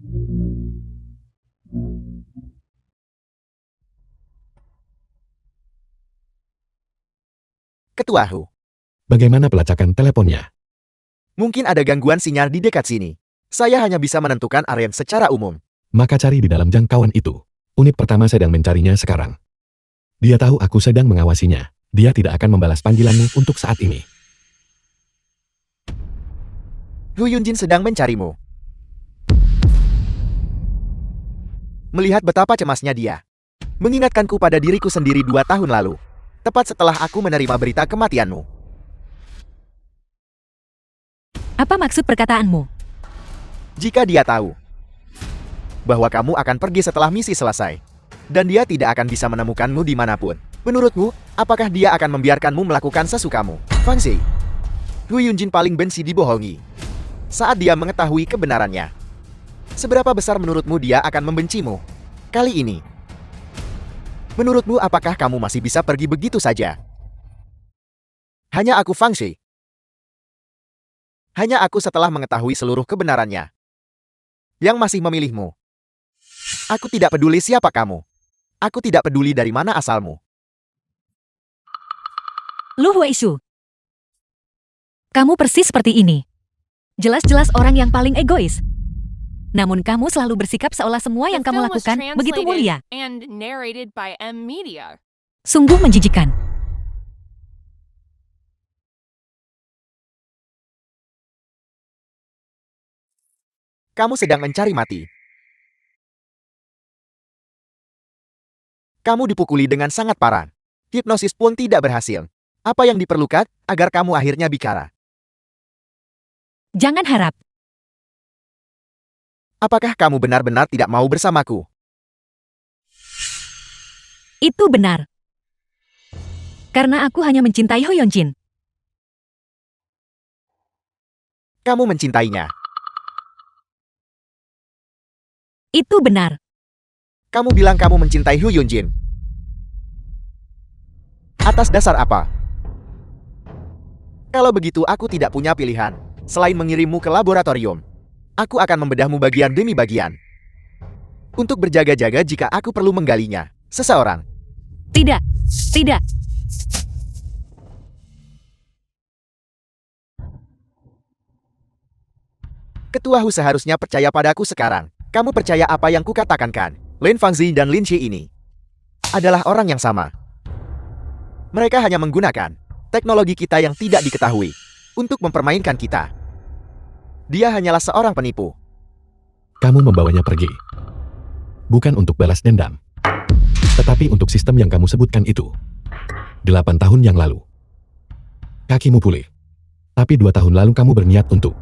Ketua Hu, Bagaimana pelacakan teleponnya? mungkin ada gangguan sinyal di dekat sini. Saya hanya bisa menentukan area secara umum. Maka cari di dalam jangkauan itu. Unit pertama sedang mencarinya sekarang. Dia tahu aku sedang mengawasinya. Dia tidak akan membalas panggilanmu untuk saat ini. Hu Yunjin sedang mencarimu. Melihat betapa cemasnya dia, mengingatkanku pada diriku sendiri 2 tahun lalu. tepat setelah aku menerima berita kematianmu. Apa maksud perkataanmu? Jika dia tahu bahwa kamu akan pergi setelah misi selesai, dan dia tidak akan bisa menemukanmu dimanapun, menurutmu, apakah dia akan membiarkanmu melakukan sesukamu? Fang Xi. Hu Yunjin paling benci dibohongi saat dia mengetahui kebenarannya. Seberapa besar menurutmu dia akan membencimu kali ini? Menurutmu apakah kamu masih bisa pergi begitu saja? Hanya aku Fang Xi. Hanya aku setelah mengetahui seluruh kebenarannya yang masih memilihmu. Aku tidak peduli siapa kamu. Aku tidak peduli dari mana asalmu. Lu Huaishu. Kamu persis seperti ini. Jelas-jelas orang yang paling egois. Namun kamu selalu bersikap seolah semua yang The kamu film was lakukan begitu translated mulia. and narrated by M Media. Sungguh menjijikan. Kamu sedang mencari mati. Kamu dipukuli dengan sangat parah. Hipnosis pun tidak berhasil. Apa yang diperlukan agar kamu akhirnya bicara? Jangan harap. Apakah kamu benar-benar tidak mau bersamaku? Itu benar. Karena aku hanya mencintai Ho Yonjin. Kamu mencintainya. Itu benar. Kamu bilang kamu mencintai Hu Yunjin. Atas dasar apa? Kalau begitu aku tidak punya pilihan selain mengirimmu ke laboratorium. Aku akan membedahmu bagian demi bagian untuk berjaga-jaga jika aku perlu menggalinya. Seseorang. Tidak. Tidak. Ketua Hu seharusnya percaya padaku sekarang. Kamu percaya apa yang kukatakan kan? Lin Fangzi dan Lin Xi ini adalah orang yang sama. Mereka hanya menggunakan teknologi kita yang tidak diketahui untuk mempermainkan kita. Dia hanyalah seorang penipu. Kamu membawanya pergi. Bukan untuk balas dendam. Tetapi untuk sistem yang kamu sebutkan itu. 8 tahun yang lalu. Kakimu pulih. Tapi 2 tahun lalu kamu berniat untuk.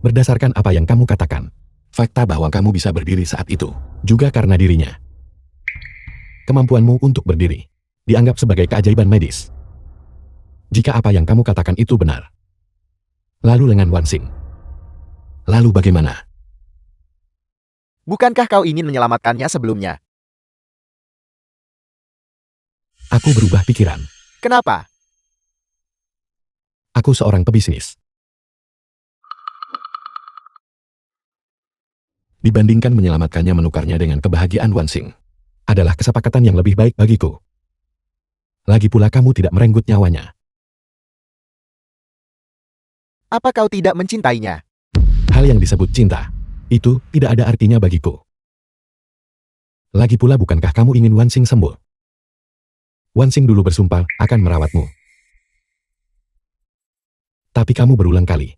Berdasarkan apa yang kamu katakan. Fakta bahwa kamu bisa berdiri saat itu. Juga karena dirinya. Kemampuanmu untuk berdiri. Dianggap sebagai keajaiban medis. Jika apa yang kamu katakan itu benar. Lalu lengan Wansing. Lalu bagaimana? Bukankah kau ingin menyelamatkannya sebelumnya? Aku berubah pikiran. Kenapa? Aku seorang pebisnis. Dibandingkan menyelamatkannya menukarnya dengan kebahagiaan Wansing. Adalah kesepakatan yang lebih baik bagiku. Lagi pula kamu tidak merenggut nyawanya. Apa kau tidak mencintainya? Hal yang disebut cinta, itu tidak ada artinya bagiku. Lagi pula bukankah kamu ingin Wansing sembuh? Wansing dulu bersumpah akan merawatmu. Tapi kamu berulang kali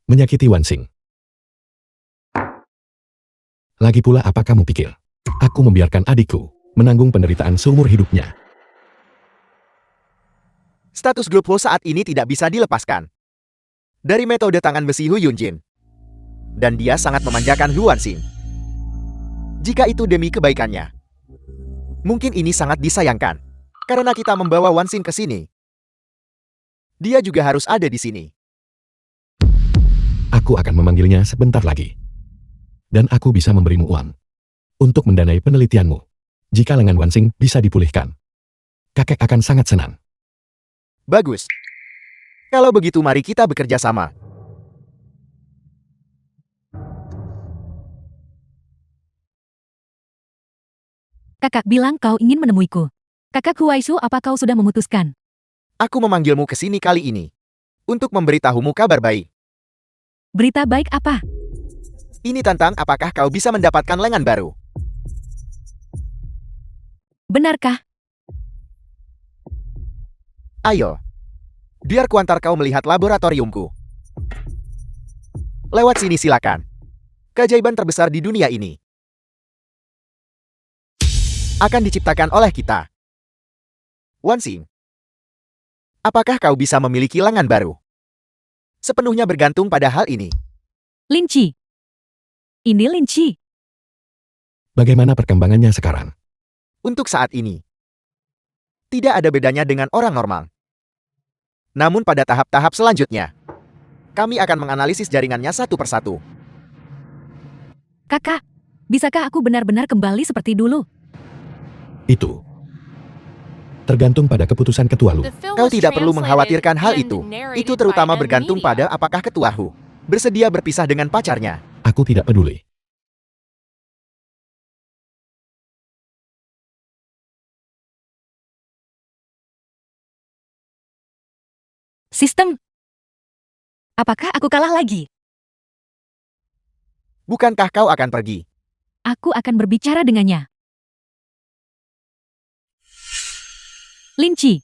menyakiti Wansing. Lagi pula apa kamu pikir? Aku membiarkan adikku menanggung penderitaan seumur hidupnya. Status grup Ho saat ini tidak bisa dilepaskan dari metode tangan besi Hu Yunjin. Dan dia sangat memanjakan Hu Wanxing. Jika itu demi kebaikannya, mungkin ini sangat disayangkan. Karena kita membawa Wanxing ke sini, dia juga harus ada di sini. Aku akan memanggilnya sebentar lagi. Dan aku bisa memberimu uang untuk mendanai penelitianmu. Jika lengan Wansing bisa dipulihkan, kakek akan sangat senang. Bagus. Kalau begitu mari kita bekerja sama. Kakak bilang kau ingin menemuiku. Kakak Huaishu, apa kau sudah memutuskan? Aku memanggilmu ke sini kali ini untuk memberitahumu kabar baik. Berita baik apa? Ini tentang apakah kau bisa mendapatkan lengan baru. Benarkah? Ayo. Biar kuantar kau melihat laboratoriumku. Lewat sini silakan. Keajaiban terbesar di dunia ini akan diciptakan oleh kita. Wansing, apakah kau bisa memiliki lengan baru? Sepenuhnya bergantung pada hal ini. Lin Chi. Ini Lin Chi. Bagaimana perkembangannya sekarang? Untuk saat ini, tidak ada bedanya dengan orang normal. Namun pada tahap-tahap selanjutnya, kami akan menganalisis jaringannya satu persatu. Kakak, bisakah aku benar-benar kembali seperti dulu? Itu tergantung pada keputusan ketua Lu. The film Kau was tidak perlu translated mengkhawatirkan hal and itu. narrated Itu by terutama M bergantung Media. pada apakah ketua Hu bersedia berpisah dengan pacarnya. Aku tidak peduli. Sistem. Apakah aku kalah lagi? Bukankah kau akan pergi? Aku akan berbicara dengannya. Lin Chi.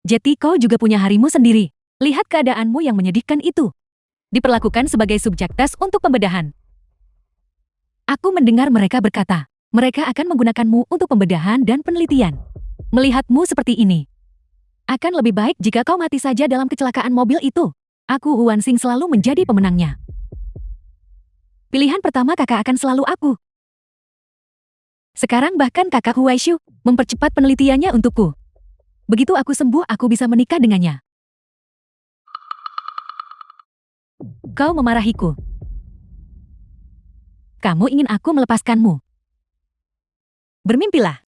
Jetty, kau juga punya harimu sendiri. Lihat keadaanmu yang menyedihkan itu. Diperlakukan sebagai subjek tes untuk pembedahan. Aku mendengar mereka berkata, mereka akan menggunakanmu untuk pembedahan dan penelitian. Melihatmu seperti ini, akan lebih baik jika kau mati saja dalam kecelakaan mobil itu. Aku Huan Xing selalu menjadi pemenangnya. Pilihan pertama kakak akan selalu aku. Sekarang bahkan kakak Huaishu mempercepat penelitiannya untukku. Begitu aku sembuh, aku bisa menikah dengannya. Kau memarahiku. Kamu ingin aku melepaskanmu. Bermimpilah.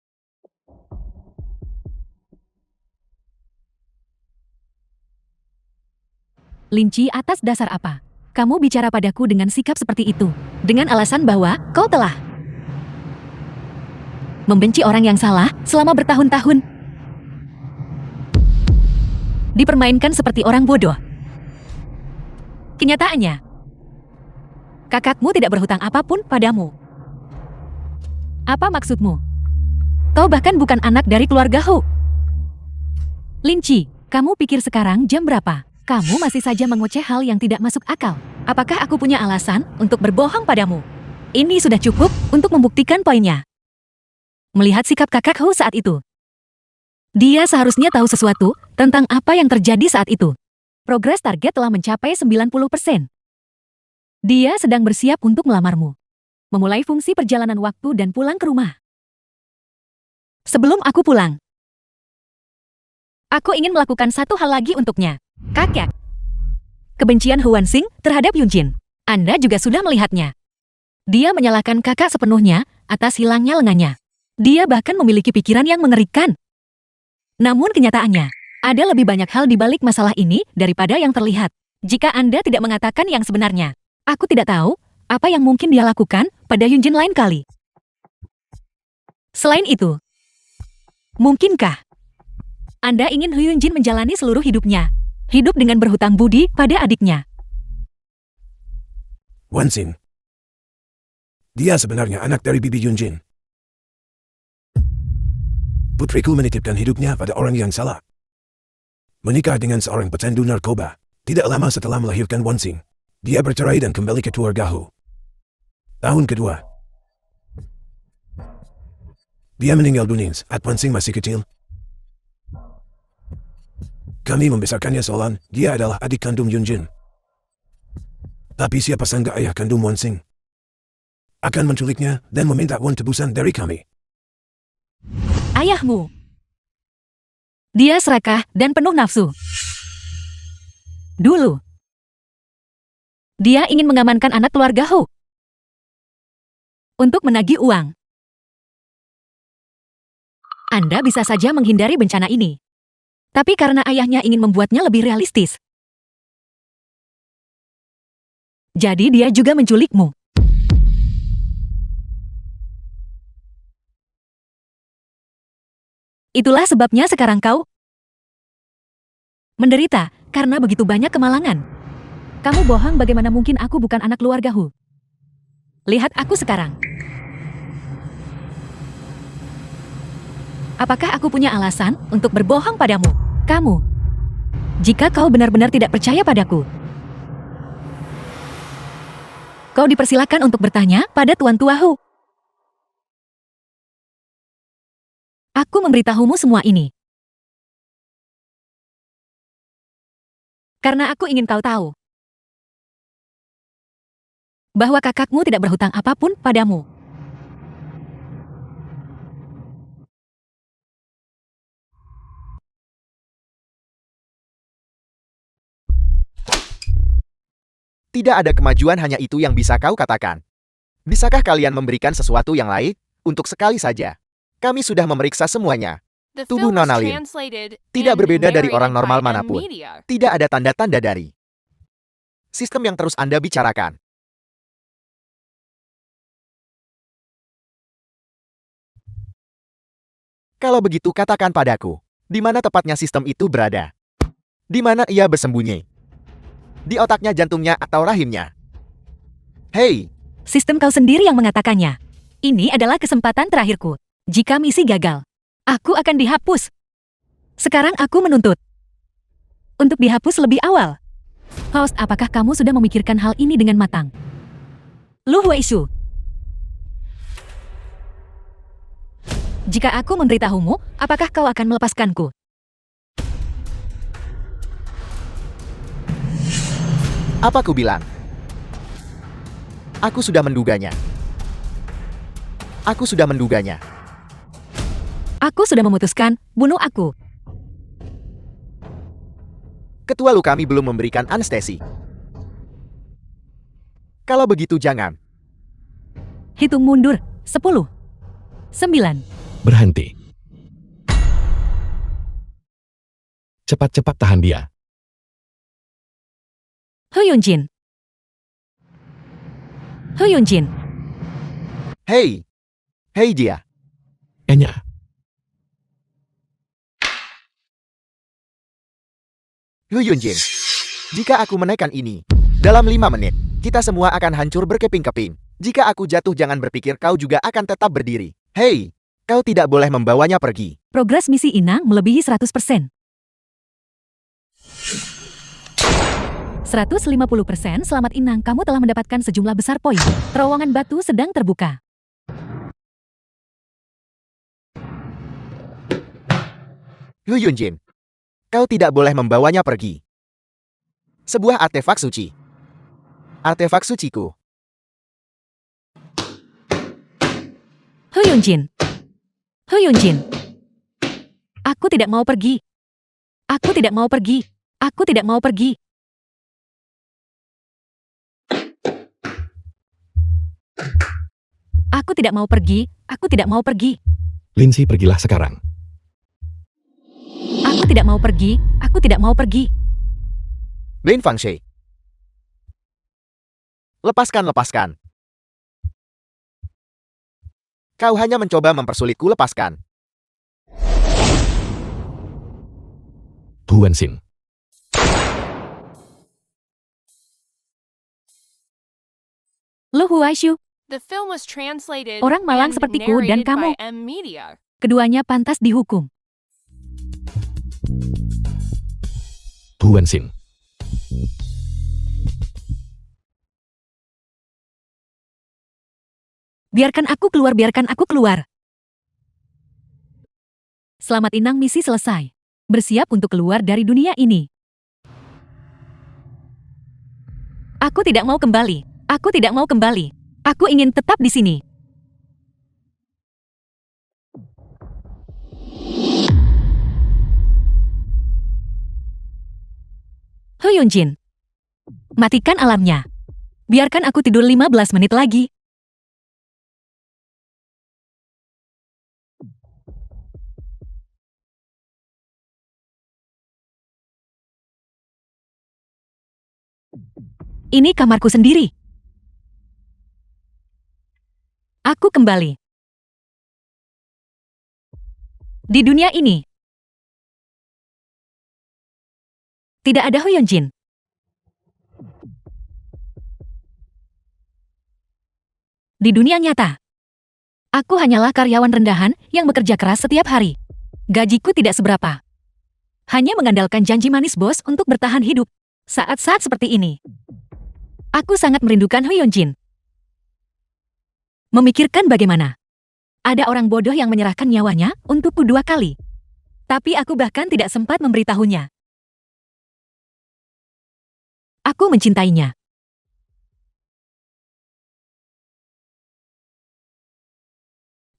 Lin Chi, atas dasar apa? Kamu bicara padaku dengan sikap seperti itu. Dengan alasan bahwa kau telah membenci orang yang salah selama bertahun-tahun. Dipermainkan seperti orang bodoh. Kenyataannya, kakakmu tidak berhutang apapun padamu. Apa maksudmu? Kau bahkan bukan anak dari keluarga Hu. Lin Chi, kamu pikir sekarang jam berapa? Kamu masih saja mengoceh hal yang tidak masuk akal. Apakah aku punya alasan untuk berbohong padamu? Ini sudah cukup untuk membuktikan poinnya. Melihat sikap kakak Hu saat itu, dia seharusnya tahu sesuatu tentang apa yang terjadi saat itu. Progres target telah mencapai 90%. Dia sedang bersiap untuk melamarmu. Memulai fungsi perjalanan waktu dan pulang ke rumah. Sebelum aku pulang, aku ingin melakukan satu hal lagi untuknya. Kakek. Kebencian Huan Xing terhadap Yunjin. Anda juga sudah melihatnya. Dia menyalahkan kakak sepenuhnya atas hilangnya lengannya. Dia bahkan memiliki pikiran yang mengerikan. Namun kenyataannya, ada lebih banyak hal di balik masalah ini daripada yang terlihat. Jika Anda tidak mengatakan yang sebenarnya, aku tidak tahu apa yang mungkin dia lakukan pada Yunjin lain kali. Selain itu, mungkinkah Anda ingin Hu Yunjin menjalani seluruh hidupnya? Hidup dengan berhutang budi pada adiknya. Wansing. Dia sebenarnya anak dari Bibi Yunjin. Putriku menitipkan hidupnya pada orang yang salah. Menikah dengan seorang pecandu narkoba. Tidak lama setelah melahirkan Wansing, dia bercerai dan kembali ke keluarga Hu. Tahun kedua, dia meninggal dunia saat Wansing masih kecil. Kami membesarkannya seolah dia adalah adik kandung Yunjin. Tapi siapa sangka ayah kandung Wansing akan menculiknya dan meminta uang tebusan dari kami. Ayahmu. Dia serakah dan penuh nafsu. Dulu, dia ingin mengamankan anak keluarga Hu untuk menagih uang. Anda bisa saja menghindari bencana ini. Tapi karena ayahnya ingin membuatnya lebih realistis, jadi dia juga menculikmu. Itulah sebabnya sekarang kau menderita karena begitu banyak kemalangan. Kamu bohong, bagaimana mungkin aku bukan anak keluarga Hu? Lihat aku sekarang. Apakah aku punya alasan untuk berbohong padamu? Kamu. Jika kau benar-benar tidak percaya padaku, kau dipersilakan untuk bertanya pada Tuan Tua Hu. Aku memberitahumu semua ini Karena aku ingin kau tahu bahwa kakakmu tidak berhutang apapun padamu. Tidak ada kemajuan, hanya itu yang bisa kau katakan. Bisakah kalian memberikan sesuatu yang lain? Untuk sekali saja. Kami sudah memeriksa semuanya. The Tubuh film was Nona Lin translated tidak and berbeda dari narrated orang normal by M manapun. Media. Tidak ada tanda-tanda dari sistem yang terus Anda bicarakan. Kalau begitu katakan padaku, di mana tepatnya sistem itu berada? Di mana ia bersembunyi? Di otaknya, jantungnya, atau rahimnya? Hei, Sistem kau sendiri yang mengatakannya. Ini adalah kesempatan terakhirku. Jika misi gagal, aku akan dihapus. Sekarang aku menuntut untuk dihapus lebih awal. Faust, apakah kamu sudah memikirkan hal ini dengan matang? Lu Huaishu. Jika aku memberitahumu, apakah kau akan melepaskanku? apa ku bilang? Aku sudah menduganya. Aku sudah menduganya. Aku sudah memutuskan, bunuh aku. Ketua Lu, kami belum memberikan anestesi. Kalau begitu jangan. Hitung mundur. 10, 9. Berhenti. Cepat-cepat tahan dia. He Yunjin. He Yunjin. Hei. Hei dia. Enya. Hu Yunjin. Jika aku menaikkan ini, dalam 5 menit, kita semua akan hancur berkeping-keping. Jika aku jatuh, jangan berpikir kau juga akan tetap berdiri. Hei, kau tidak boleh membawanya pergi. Progres misi Inang melebihi 100%. 150%. Selamat Inang, kamu telah mendapatkan sejumlah besar poin. Terowongan batu sedang terbuka. Hu Yunjin. Kau tidak boleh membawanya pergi. Sebuah artefak suci. Artefak suciku. He Yunjin. He Yunjin. Aku tidak mau pergi. Aku tidak mau pergi. Aku tidak mau pergi. Aku tidak mau pergi. Aku tidak mau pergi. Lindsay, pergilah sekarang. Aku tidak mau pergi. Aku tidak mau pergi. Lin Fangxi. Lepaskan, lepaskan. Kau hanya mencoba mempersulitku, lepaskan. Tu Wenxin. Lu Huaishu, The film was translated Orang malang and sepertiku dan narrated by kamu. M Media. keduanya pantas dihukum. Tu Wenxin. Biarkan aku keluar, biarkan aku keluar. Selamat Inang, misi selesai. Bersiap untuk keluar dari dunia ini. Aku tidak mau kembali. Aku tidak mau kembali. Aku ingin tetap di sini. He Yunjin. Matikan alarmnya. Biarkan aku tidur 15 menit lagi. Ini kamarku sendiri. Aku kembali. Di dunia ini. Tidak ada He Yunjin. Di dunia nyata. Aku hanyalah karyawan rendahan yang bekerja keras setiap hari. Gajiku tidak seberapa. Hanya mengandalkan janji manis bos untuk bertahan hidup. Saat-saat seperti ini. Aku sangat merindukan He Yunjin. Memikirkan bagaimana ada orang bodoh yang menyerahkan nyawanya untukku 2 kali. Tapi aku bahkan tidak sempat memberitahunya. Aku mencintainya.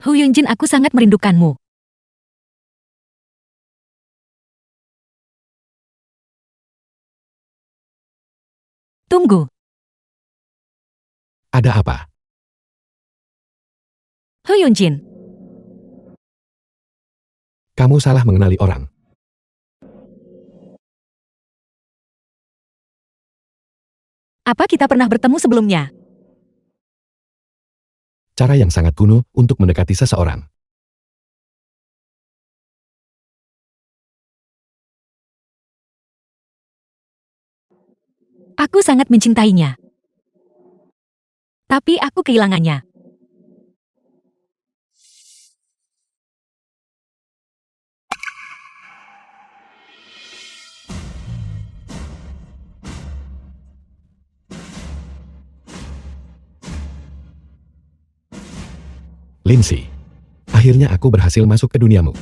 Hu Yunjin, aku sangat merindukanmu. Tunggu, Ada apa? Hu Yunjin. Kamu salah mengenali orang. Apa kita pernah bertemu sebelumnya? Cara yang sangat kuno untuk mendekati seseorang. Aku sangat mencintainya. Tapi aku kehilangannya. Lindsay, akhirnya aku berhasil masuk ke duniamu.